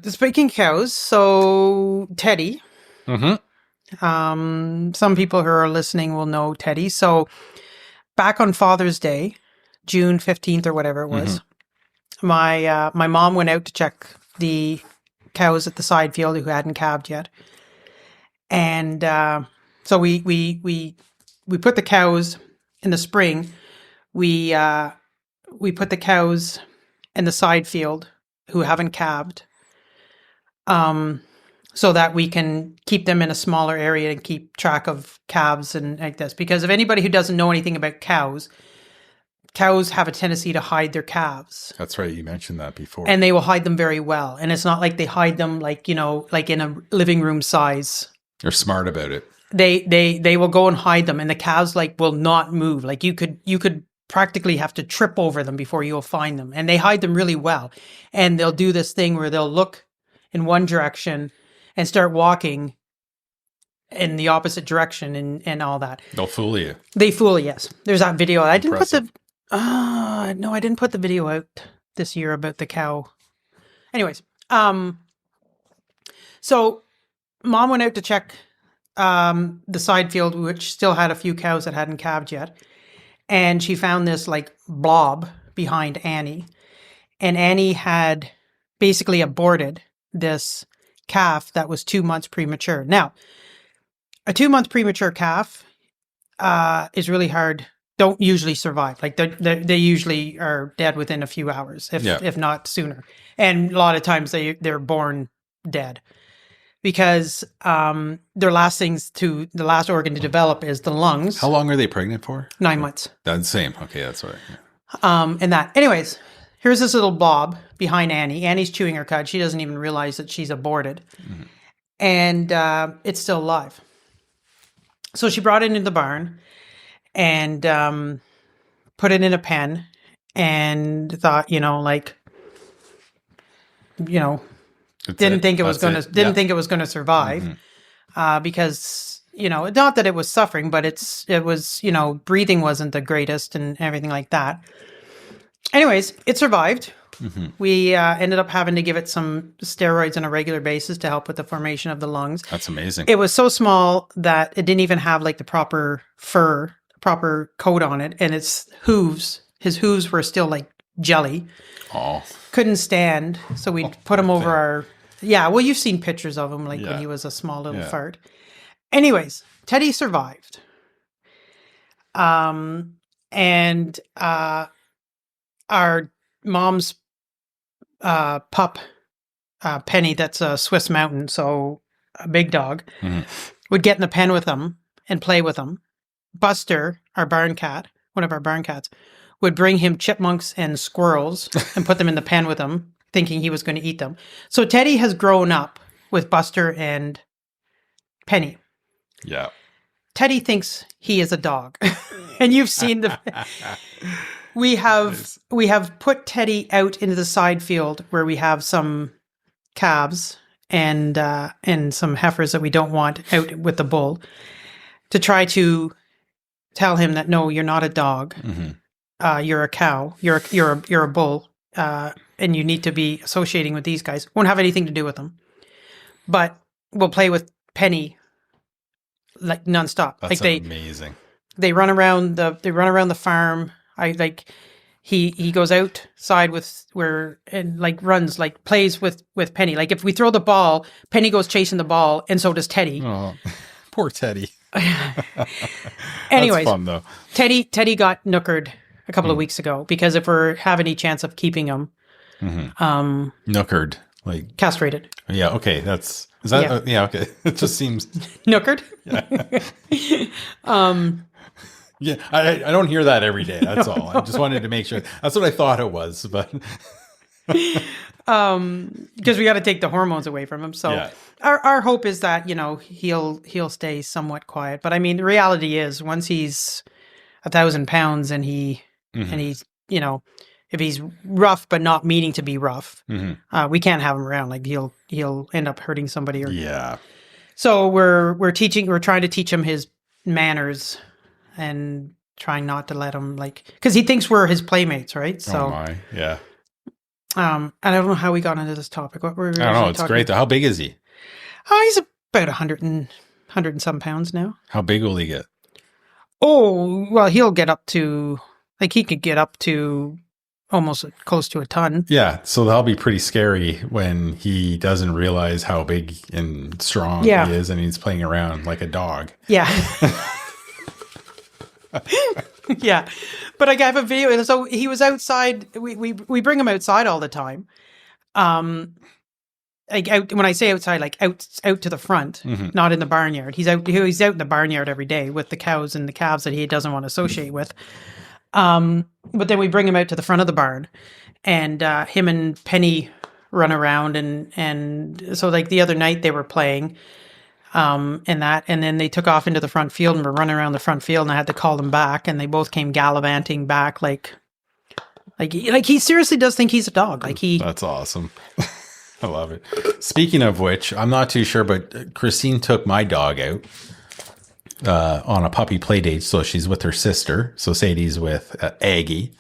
Speaking cows, so Teddy. Some people who are listening will know Teddy. So back on Father's Day, June 15th or whatever it was, my mom went out to check the cows at the side field who hadn't calved yet. And so we put the cows in the spring. We put the cows in the side field who haven't calved, so that we can keep them in a smaller area and keep track of calves and like this. Because if anybody who doesn't know anything about cows have a tendency to hide their calves. That's right. You mentioned that before. And they will hide them very well. And it's not like they hide them like in a living room size. They're smart about it. They will go and hide them, and the calves will not move. Like you could practically have to trip over them before you'll find them. And they hide them really well. And they'll do this thing where they'll look in one direction and start walking in the opposite direction and all that. They'll fool you. They fool, yes. There's that video. I didn't Impressive. I didn't put the video out this year about the cow. Anyways, so Mom went out to check the side field, which still had a few cows that hadn't calved yet. And she found this blob behind Annie. And Annie had basically aborted this calf that was 2 months premature. Now, a 2-month premature calf is really hard. Don't usually survive. They usually are dead within a few hours, if not sooner. And a lot of times they're born dead. Because the last organ to develop is the lungs. How long are they pregnant for? 9 months. That's the same. Okay, that's all right. Yeah. Anyways, here's this little blob behind Annie. Annie's chewing her cud. She doesn't even realize that she's aborted. Mm-hmm. And it's still alive. So she brought it into the barn and put it in a pen and thought, didn't think it was going to survive, because not that it was suffering, but it was breathing wasn't the greatest and everything like that. Anyways, it survived. We ended up having to give it some steroids on a regular basis to help with the formation of the lungs. That's amazing. It was so small that it didn't even have like the proper fur, proper coat on it. And his hooves were still like jelly. Oh, Couldn't stand. So we'd put him over our... Yeah, well, you've seen pictures of him like when he was a small little fart. Anyways, Teddy survived. And our mom's pup, Penny, that's a Swiss Mountain, so a big dog, would get in the pen with him and play with him. Buster, our barn cat, one of our barn cats, would bring him chipmunks and squirrels and put them in the pen with him, thinking he was going to eat them. So Teddy has grown up with Buster and Penny. Yeah. Teddy thinks he is a dog. And you've seen the... We have put Teddy out into the side field where we have some calves and some heifers that we don't want out with the bull to try to tell him that no, you're not a dog. You're a cow. You're a bull, and you need to be associating with these guys. Won't have anything to do with them, but we'll play with Penny like nonstop. That's like amazing. They run around the farm. He goes outside runs, like plays with Penny. Like if we throw the ball, Penny goes chasing the ball, and so does Teddy. Oh, poor Teddy. Anyways, that's fun though. Teddy got nookered a couple of weeks ago because if we have any chance of keeping him, nookered, like castrated. Yeah. Okay. Is that? Yeah. Okay. It just seems nookered. Yeah, I don't hear that every day. That's all. I just wanted to make sure. That's what I thought it was, but because we got to take the hormones away from him. So our hope is that he'll stay somewhat quiet. But I mean, the reality is once he's 1,000 pounds and he's if he's rough but not meaning to be rough, we can't have him around. Like he'll end up hurting somebody. So we're trying to teach him his manners. And trying not to let him because he thinks we're his playmates, right? So, oh my, yeah. And I don't know how we got into this topic. What were we? I don't know. It's great though. How big is he? Oh, he's about 100 and some pounds now. How big will he get? Oh, well, he'll get up to he could get up to almost close to a ton. Yeah, so that'll be pretty scary when he doesn't realize how big and strong he is, and he's playing around like a dog. Yeah. Yeah, but I have a video. So he was outside. We bring him outside all the time. Like out, when I say outside, like out to the front, not in the barnyard. He's out in the barnyard every day with the cows and the calves that he doesn't want to associate with. But then we bring him out to the front of the barn, and him and Penny run around, and so like the other night they were playing. And then they took off into the front field and were running around the front field, and I had to call them back, and they both came gallivanting back like he seriously does think he's a dog. That's awesome. I love it. Speaking of which, I'm not too sure, but Christine took my dog out on a puppy play date. So she's with her sister. So Sadie's with Aggie.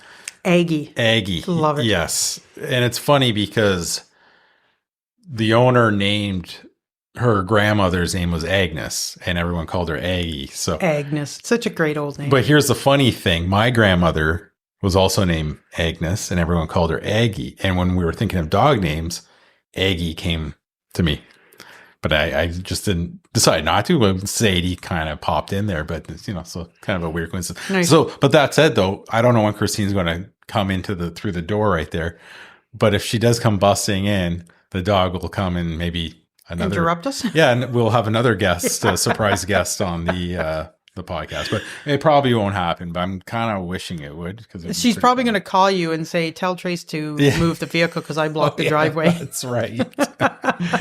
Aggie. Love it. Yes. And it's funny because the owner named her grandmother's name was Agnes, and everyone called her Aggie. So Agnes, such a great old name. But here's the funny thing: my grandmother was also named Agnes, and everyone called her Aggie. And when we were thinking of dog names, Aggie came to me. But I just didn't decide not to. But Sadie kind of popped in there, but so kind of a weird coincidence. Nice. So, but that said, though, I don't know when Christine's going to come through the door right there. But if she does come busting in, the dog will come and maybe interrupt us. Yeah, and we'll have another guest, a surprise guest on the podcast. But it probably won't happen. But I'm kind of wishing it would, because she's probably going to call you and say, "Tell Trace to move the vehicle because I blocked the driveway." That's right.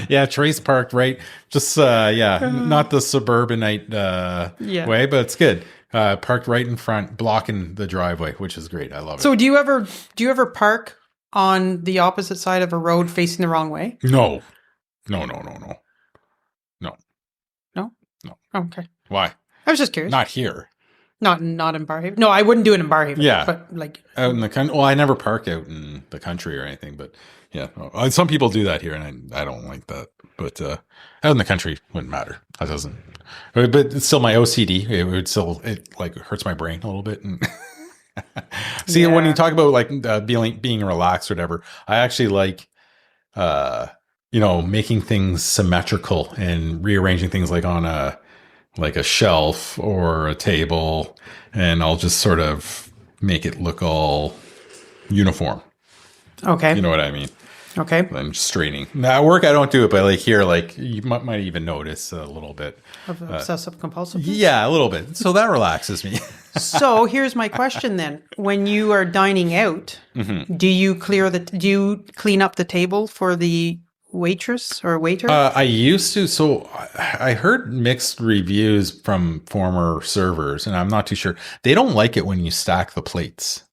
Yeah, Trace parked right, just not the suburbanite way, but it's good. Parked right in front, blocking the driveway, which is great. I love it. So do you ever park on the opposite side of a road facing the wrong way? No. No? Okay. Why? I was just curious. Not here. Not in Barhaven. No, I wouldn't do it in Barhaven. Yeah. But like Out in the country. Well, I never park out in the country or anything, but yeah, some people do that here, and I don't like that. But out in the country wouldn't matter. That doesn't. But it's still my OCD. It would still like hurts my brain a little bit. And see, when you talk about like being relaxed or whatever, I actually like making things symmetrical and rearranging things like on a shelf or a table, and I'll just sort of make it look all uniform. Okay. You know what I mean? Okay. I'm just straightening. Now at work, I don't do it, but like here, like you might even notice a little bit. Of obsessive compulsive? Yeah, a little bit. So that relaxes me. So here's my question then. When you are dining out, do you clean up the table for the waitress or waiter? I used to. So I heard mixed reviews from former servers, and I'm not too sure. They don't like it when you stack the plates.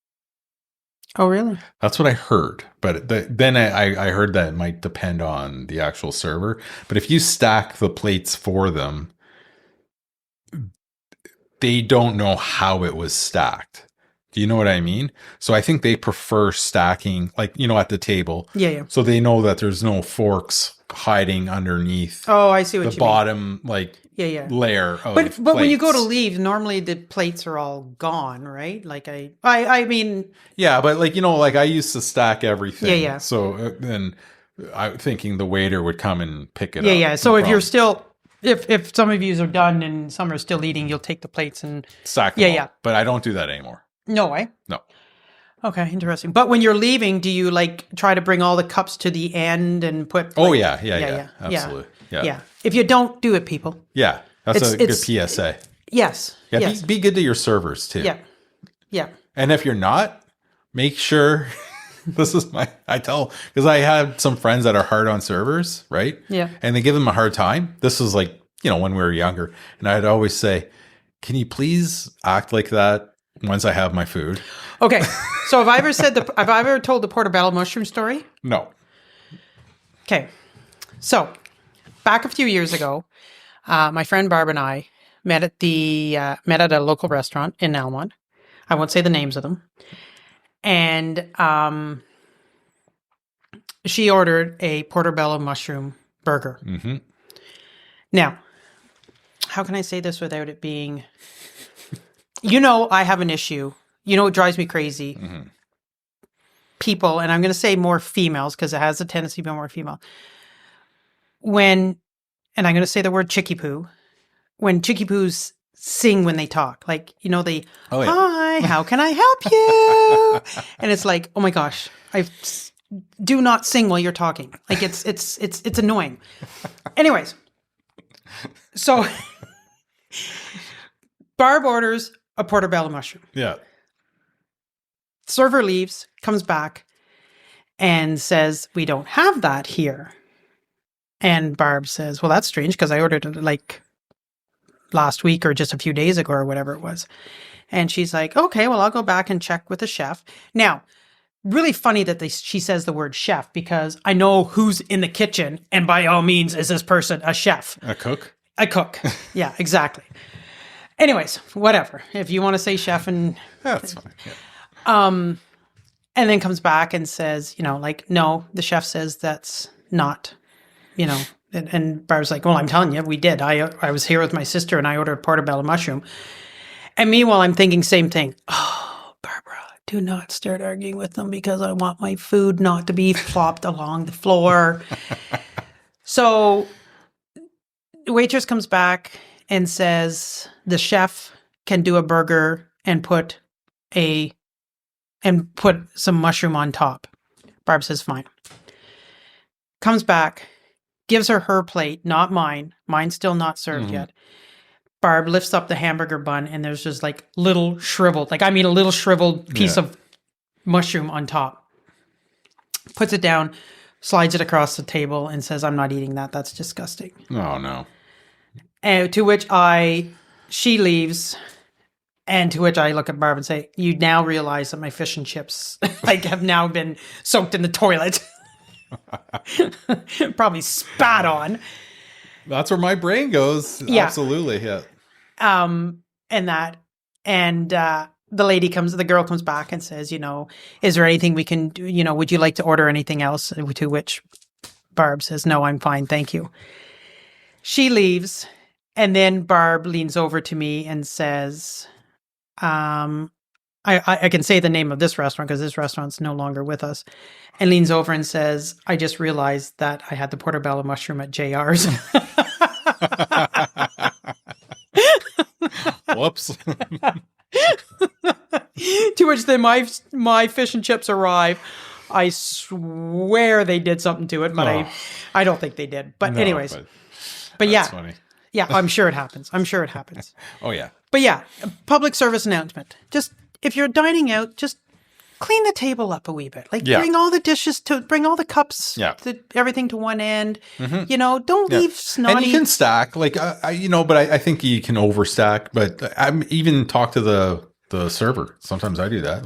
Oh, really? That's what I heard. But then I heard that it might depend on the actual server. But if you stack the plates for them, they don't know how it was stacked. Do you know what I mean? So I think they prefer stacking, like, at the table. Yeah. So they know that there's no forks hiding underneath. Oh, I see what you mean. The bottom, like, layer of But when you go to plates. leave, normally the plates are all gone, right? Like I mean. Yeah, but like I used to stack everything. Yeah. So then I'm thinking the waiter would come and pick it up. Yeah. So if you're still, if some of you are done and some are still eating, you'll take the plates and stack them all. But I don't do that anymore. No way. No. Okay, interesting. But when you're leaving, do you like try to bring all the cups to the end and put? Oh yeah, absolutely. Yeah. If you don't, do it, people. Yeah, that's a good PSA. Yes. Yeah, yes. Be good to your servers too. Yeah. And if you're not, make sure. This is because I had some friends that are hard on servers, right? Yeah. And they give them a hard time. This was like when we were younger, and I'd always say, "Can you please act like that once I have my food?" Okay. So have I ever told the portobello mushroom story? No. Okay. So back a few years ago, my friend Barb and I met at a local restaurant in Almont. I won't say the names of them. And she ordered a portobello mushroom burger. Mm-hmm. Now, how can I say this without it being... I have an issue. It drives me crazy. Mm-hmm. People, and I'm going to say more females because it has a tendency to be more female. And I'm going to say the word chicky poo. When chicky poos sing when they talk, like, they, hi, how can I help you? And it's like, oh my gosh, do not sing while you're talking. Like it's annoying. Anyways, so Barb orders a portobello mushroom. Yeah. Server leaves, comes back, and says, we don't have that here. And Barb says, well, that's strange because I ordered it like last week or just a few days ago or whatever it was. And she's like, okay, well, I'll go back and check with the chef. Now, really funny that she says the word chef because I know who's in the kitchen. And by all means, is this person a chef? A cook? A cook. Yeah, exactly. Anyways, whatever. If you want to say chef and... That's fine. Yeah. And then comes back and says, no, the chef says that's not, and Barb's like, well, I'm telling you, we did. I was here with my sister and I ordered portobello mushroom. And meanwhile, I'm thinking same thing. Oh, Barbara, do not start arguing with them because I want my food not to be flopped along the floor. So the waitress comes back and says the chef can do a burger and put some mushroom on top. Barb says, fine. Comes back, gives her plate, not mine. Mine's still not served yet. Barb lifts up the hamburger bun and there's just like a little shriveled piece of mushroom on top. Puts it down, slides it across the table and says, I'm not eating that. That's disgusting. Oh, no. And to which she leaves. And to which I look at Barb and say, you now realize that my fish and chips have now been soaked in the toilet. Probably spat on. That's where my brain goes. Yeah. Absolutely. Yeah. And that And the girl comes back and says, is there anything we can do? Would you like to order anything else? To which Barb says, no, I'm fine. Thank you. She leaves. And then Barb leans over to me and says, I can say the name of this restaurant because this restaurant's no longer with us, and leans over and says, I just realized that I had the portobello mushroom at JR's. Whoops. To which then my fish and chips arrive. I swear they did something to it, but I don't think they did. But anyways, but yeah. Funny. Yeah, I'm sure it happens. Oh, yeah. But yeah, public service announcement. Just, if you're dining out, just clean the table up a wee bit. Bring all the dishes bring all the cups, everything to one end. Mm-hmm. Don't leave snotty. And you can stack, but I think you can overstack. But I'm even talk to the server. Sometimes I do that.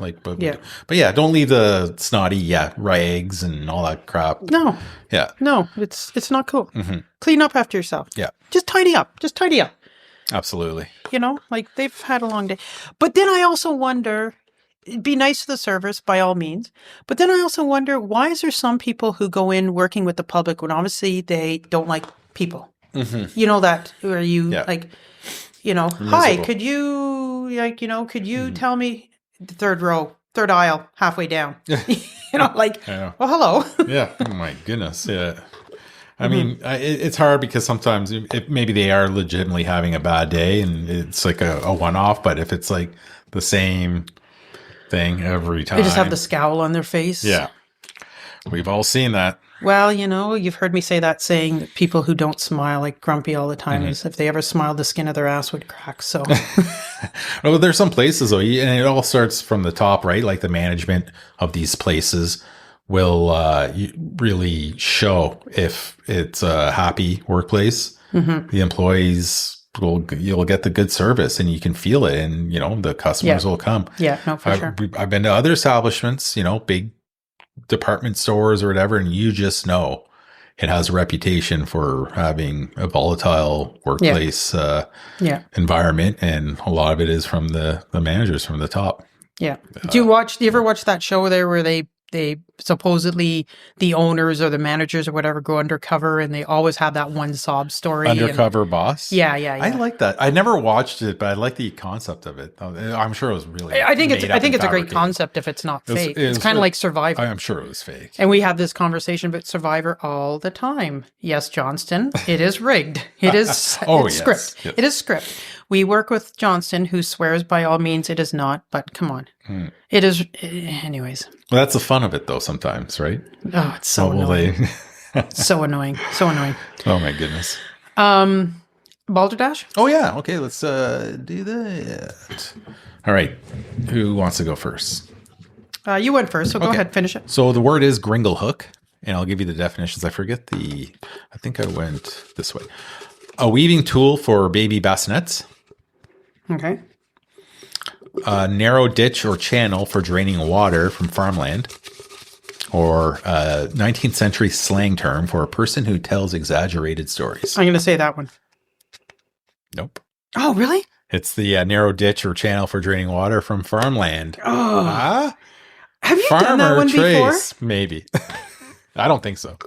But yeah, don't leave the snotty, rags and all that crap. No. Yeah. No, it's not cool. Mm-hmm. Clean up after yourself. Yeah. Just tidy up. Absolutely. They've had a long day. But then I also wonder, be nice to the servers by all means. But then I also wonder, why is there some people who go in working with the public when obviously they don't like people? Mm-hmm. You know that, where you hi, could you tell me the third row, third aisle, halfway down? Well, hello. Yeah. Oh my goodness. Yeah. I mean, it's hard because sometimes maybe they are legitimately having a bad day and it's like a one-off. But if it's like the same thing every time, they just have the scowl on their face. Yeah, we've all seen that. Well, you've heard me say that saying that people who don't smile, like grumpy all the time, is if they ever smiled, the skin of their ass would crack. So, well, there's some places though, and it all starts from the top, right? Like the management of these places will really show if it's a happy workplace. Mm-hmm. The employees you'll get the good service and you can feel it, and the customers will come. Yeah, no, for sure. I've been to other establishments, big department stores or whatever, and you just know it has a reputation for having a volatile workplace environment, and a lot of it is from the managers from the top. Yeah. Do you ever watch that show there where they supposedly the owners or the managers or whatever go undercover and they always have that one sob story? Undercover boss? Yeah. I like that. I never watched it, but I like the concept of it. I'm sure it was really I think it's a great concept if it's not fake. It's kind of like Survivor. I'm sure it was fake. And we have this conversation about Survivor all the time. Yes, Johnston, it is rigged. It is script. Yes. It is script. We work with Johnston, who swears by all means it is not, but come on. It is, anyways. Well, that's the fun of it, though, sometimes, right? Oh, it's so annoying. So annoying. Oh, my goodness. Balderdash? Oh, yeah. Okay, let's do that. All right. Who wants to go first? You went first, so go ahead, finish it. So the word is gringlehook, and I'll give you the definitions. I think I went this way. A weaving tool for baby bassinets. Okay. A narrow ditch or channel for draining water from farmland. Or a 19th century slang term for a person who tells exaggerated stories. I'm going to say that one. Nope. Oh, really? It's the narrow ditch or channel for draining water from farmland. Oh. Have you done that one before? Maybe. I don't think so.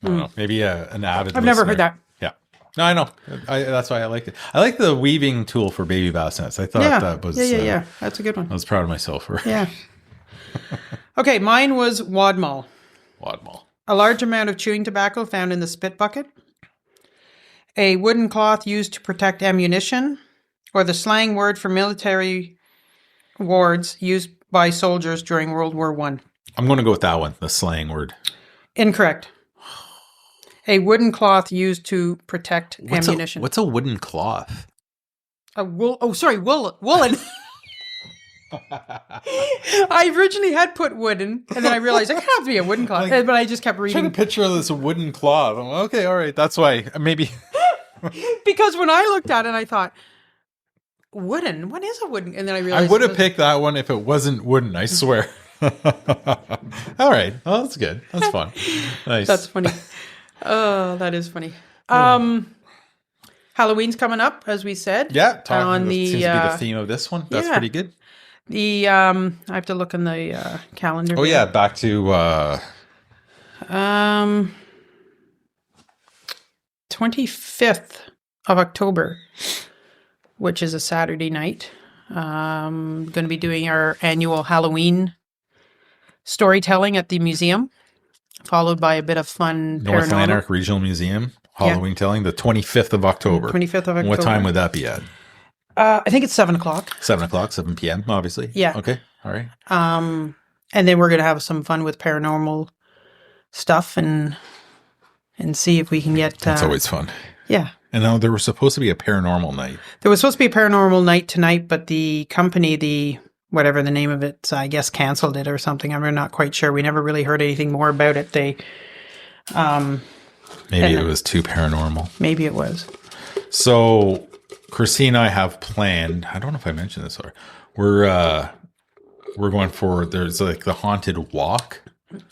I don't know. Maybe an avid I've never heard that. Yeah. No, I know. That's why I like it. I like the weaving tool for baby bassinets. I thought that was... Yeah. That's a good one. I was proud of myself for it. Yeah. Okay, mine was wadmal. Wadmal. A large amount of chewing tobacco found in the spit bucket. A wooden cloth used to protect ammunition. Or the slang word for military wards used by soldiers during World War I. I'm going to go with that one, the slang word. Incorrect. A wooden cloth used to protect ammunition. What's a wooden cloth? Woolen. I originally had put wooden, and then I realized it can't have to be a wooden cloth, but I just kept reading. I'm trying to picture this wooden cloth. I'm like, okay, all right, that's why. Maybe. Because when I looked at it, I thought, wooden? What is a wooden? And then I realized... I would have picked that one if it wasn't wooden, I swear. All right. Oh, that's good. That's fun. Nice. That's funny. Oh, that is funny. Halloween's coming up, as we said. Yeah, on the seems to be the theme of this one. That's yeah. pretty good. I have to look in the calendar. Oh here. yeah, back to 25th of October, which is a Saturday night. Going to be doing our annual Halloween storytelling at the museum, followed by a bit of fun North paranormal. Lanark Regional Museum Halloween telling, the 25th of October. 25th of October. What time would that be at? I think it's 7 o'clock. 7 o'clock, 7 p.m. Obviously. Yeah. Okay. All right. And then we're going to have some fun with paranormal stuff and see if we can get. That's always fun. Yeah. And now there was supposed to be a paranormal night. There was supposed to be a paranormal night tonight, but the company, whatever the name of it, I guess canceled it or something. I'm not quite sure. We never really heard anything more about it. Maybe it was too paranormal. Maybe it was. So Christine and I have planned, I don't know if I mentioned this already. We're going for, there's like the haunted walk.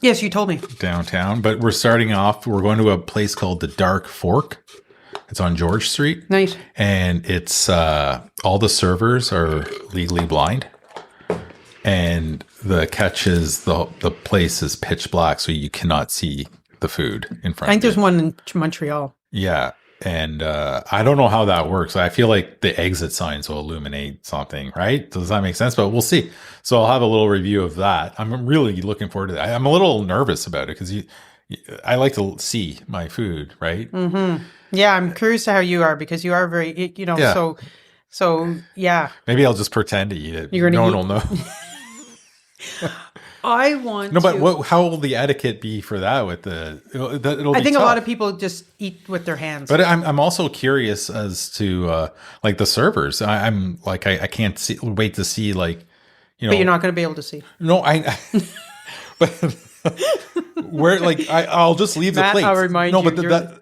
Yes, you told me. Downtown, but we're starting off, we're going to a place called the Dark Fork. It's on George Street. Nice. And it's all the servers are legally blind. And the catch is the place is pitch black, so you cannot see the food in front of you. I think there's one in Montreal. Yeah. And I don't know how that works. I feel like the exit signs will illuminate something, right? Does that make sense? But we'll see. So I'll have a little review of that. I'm really looking forward to that. I'm a little nervous about it because I like to see my food, right? Mm-hmm. Yeah, I'm curious to how you are because you are very, so yeah. Maybe I'll just pretend to eat it. No one will know. I want but how will the etiquette be for that with I think a lot of people just eat with their hands. But I'm also curious as to like the servers. I'm like, I can't wait to see like, But you're not going to be able to see. No, but where like I'll just leave the plate. I'll remind you. No, but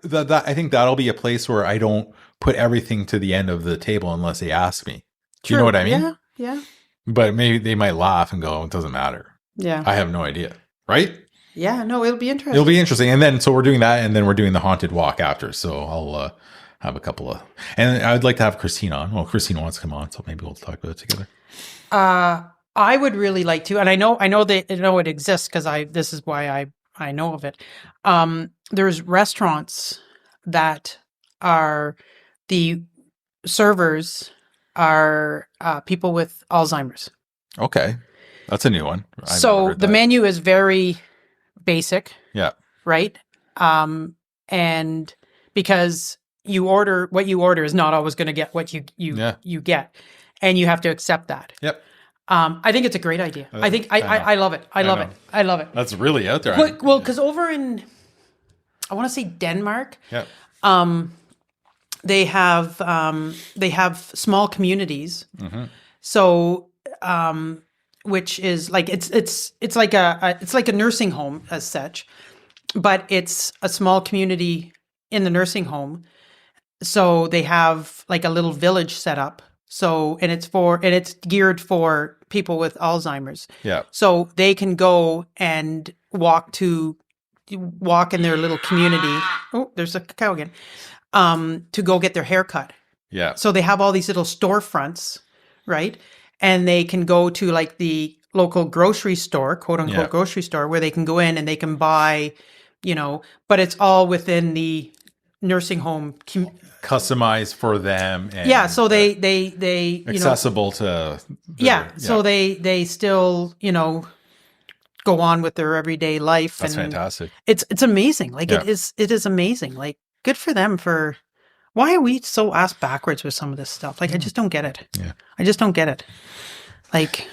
that I think that'll be a place where I don't put everything to the end of the table unless they ask me. Do you know what I mean? Yeah. But maybe they might laugh and go, "It doesn't matter." Yeah. I have no idea. Right? Yeah. No, it'll be interesting. It'll be interesting. And then so we're doing that, and then we're doing the haunted walk after. So I'll have a couple of, and I'd like to have Christine on. Well, Christine wants to come on, so maybe we'll talk about it together. I would really like to, and I know it exists because this is why I know of it. There's restaurants that are the servers are people with Alzheimer's. Okay, that's a new one. So the menu is very basic. Yeah. Right. And because what you order is not always going to get what you get, and you have to accept that. Yep. I think it's a great idea. I love it. I love it. I love it. That's really out there. Well, because over in, I want to say Denmark. Yeah. They have small communities. Mm-hmm. So, which is like it's like a nursing home as such, but it's a small community in the nursing home. So they have like a little village set up. So, and it's geared for people with Alzheimer's. Yeah. So they can go and walk in their little community. Oh, there's a cow again. To go get their hair cut. Yeah. So they have all these little storefronts, right? And they can go to like the local grocery store, quote unquote grocery store, where they can go in and they can buy, but it's all within the nursing home customized for them. And so they accessible to. So they still, go on with their everyday life. That's fantastic. It's amazing. Like it is amazing. Like good for them for, why are we so ass backwards with some of this stuff? Like, I just don't get it. Yeah. I just don't get it. Like,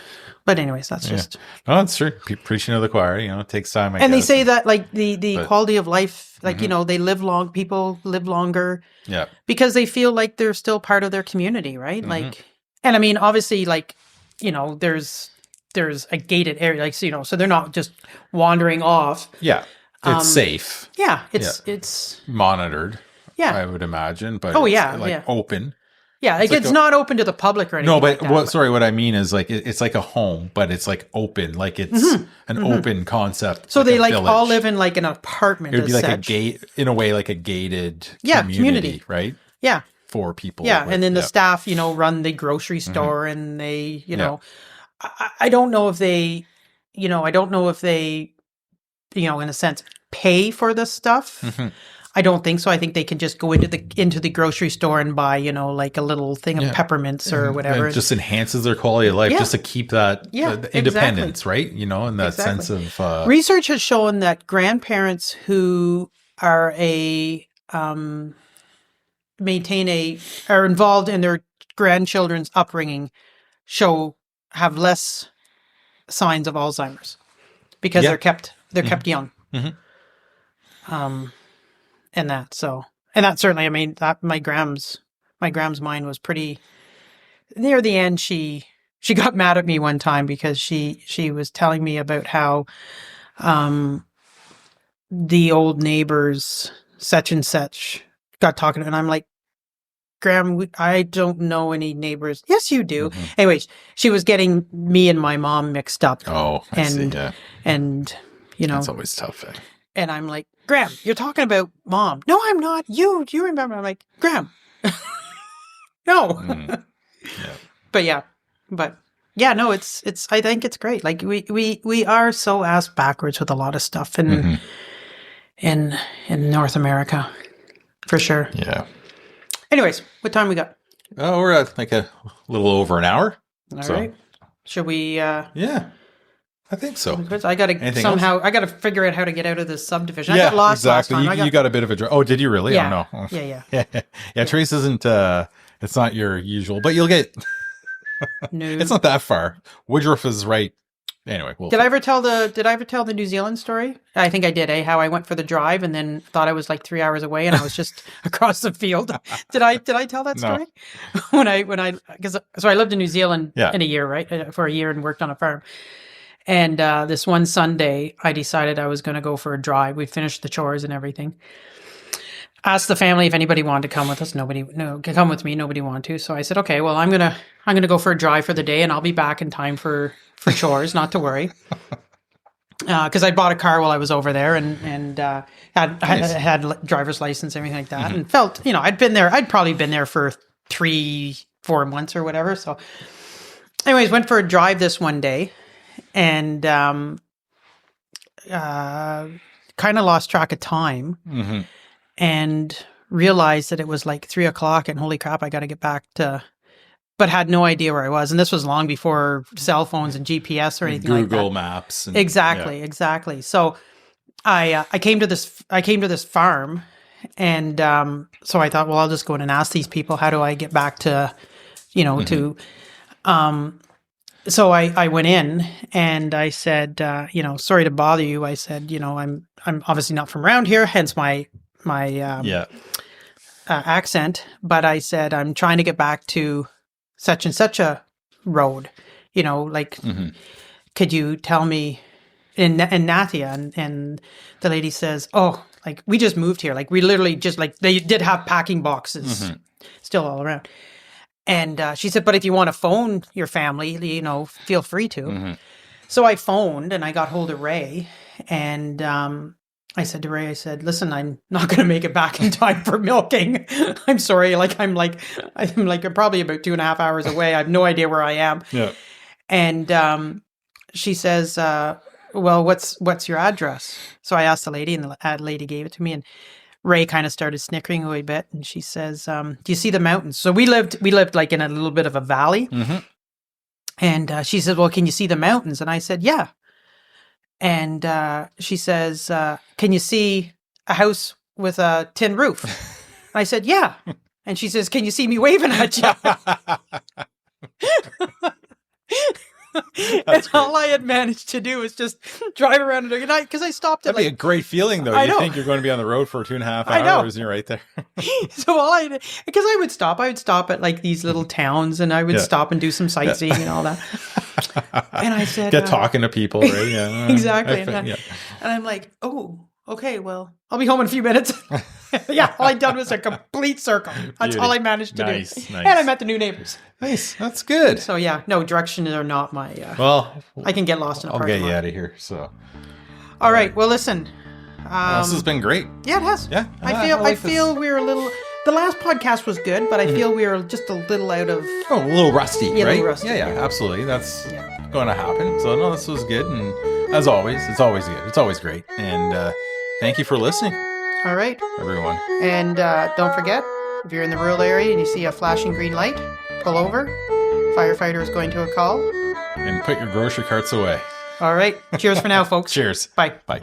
but anyways, that's just. No, that's true. Preaching to the choir, it takes time. They say that like the quality of life, like, they live long, people live longer. Yeah. Because they feel like they're still part of their community, right? Mm-hmm. Like, and I mean, obviously, like, there's a gated area, like, so they're not just wandering off. Yeah. It's safe. Yeah. It's monitored. Yeah. I would imagine, but open. Yeah, like it's not open to the public or anything. No, but what I mean is like it's like a home, but it's like open, like it's an open concept. So they village. all live in like an apartment. It would be like a gate, in a way, like a gated community, right? Yeah, 4 people. Yeah, with- and then the yeah. staff, run the grocery store, and they, I don't know if they, I don't know if they, in a sense, pay for this stuff. Mhm. I don't think so. I think they can just go into the grocery store and buy, like a little thing of peppermints or whatever. It just enhances their quality of life just to keep that independence, right? And that sense of research has shown that grandparents who are are involved in their grandchildren's upbringing have less signs of Alzheimer's because they're kept young. Mhm. And that certainly, I mean, that my grand's mind was pretty near the end. She got mad at me one time because she was telling me about how the old neighbors such and such got talking, and I'm like, Graham, I don't know any neighbors. Yes, you do. Mhm. Anyways, she was getting me and my mom mixed up. Oh, I see. Yeah. And That's always tough. and I'm like, Graham, you're talking about mom. No, I'm not. You remember? I'm like, Graham. No. Mm. Yeah. But no, it's I think it's great. Like we are so ass backwards with a lot of stuff in North America, for sure. Yeah. Anyways, what time we got? Oh, we're at like a little over an hour. All right. Should we Yeah. I think so. I gotta figure out how to get out of this subdivision. I got lost last time. You got a bit of a drive. Oh, did you really? Yeah. Oh, no. Yeah. Yeah. Trace isn't, it's not your usual, but you'll get, No. it's not that far. Woodruff is right. Anyway. Did I ever tell the New Zealand story? I think I did, how I went for the drive and then thought I was like 3 hours away and I was just across the field. Did I tell that story? No. So I lived in New Zealand in a year, right? For a year, and worked on a farm. And this one Sunday, I decided I was going to go for a drive. We finished the chores and everything. Asked the family if anybody wanted to come with us. Come with me. Nobody wanted to. So I said, okay, well, I'm gonna go for a drive for the day, and I'll be back in time for chores. Not to worry, because I bought a car while I was over there, and had driver's license, everything like that, and felt I'd been there. I'd probably been there for 3-4 months or whatever. So, anyways, went for a drive this one day. And kind of lost track of time and realized that it was like 3:00 and holy crap, I got to get back to, but had no idea where I was. And this was long before cell phones and GPS or anything like that. Google Maps. And, exactly. So I came to this farm, and so I thought, well, I'll just go in and ask these people, how do I get back to, So I went in and I said, sorry to bother you. I said, I'm obviously not from around here, hence my accent. But I said, I'm trying to get back to such and such a road. Could you tell me in Nathia? And the lady says, oh, like we just moved here. Like we literally just they did have packing boxes still all around. And she said, but if you want to phone your family, feel free to. So I phoned and I got hold of Ray. And I said to Ray, listen, I'm not going to make it back in time for milking. I'm sorry. I'm probably about 2.5 hours away. I have no idea where I am. Yeah. And she says, well, what's your address? So I asked the lady, and the lady gave it to me. And Ray kind of started snickering a wee bit, and she says, do you see the mountains? So we lived like in a little bit of a valley. And she said, well, can you see the mountains? And I said, yeah. And she says, can you see a house with a tin roof? And I said, yeah. And she says, can you see me waving at you? And all I had managed to do was just drive around at night, because I stopped at That'd be a great feeling, though. You think you're going to be on the road for 2.5 hours and you're right there. So because I would stop at like these little towns, and I would stop and do some sightseeing and all that. And I said, get talking to people, right? Yeah, exactly. And I'm like, oh, okay, well, I'll be home in a few minutes. Yeah, all I'd done was a complete circle. That's all I managed to do. Nice. And I met the new neighbors. Nice, that's good. So yeah, no, directions are not my. I can get lost in a parking lot. I'll get you out of here. So. All right. Well, listen. This has been great. Yeah, it has. Yeah, I feel we're a little. The last podcast was good, but I feel we were just a little out of... Oh, a little rusty, Yeah, a right? little rusty. Yeah, absolutely. That's going to happen. So, no, this was good. And as always, it's always good. It's always great. And thank you for listening, All right. everyone. And don't forget, if you're in the rural area and you see a flashing green light, pull over. Firefighter is going to a call. And put your grocery carts away. All right. Cheers for now, folks. Cheers. Bye. Bye.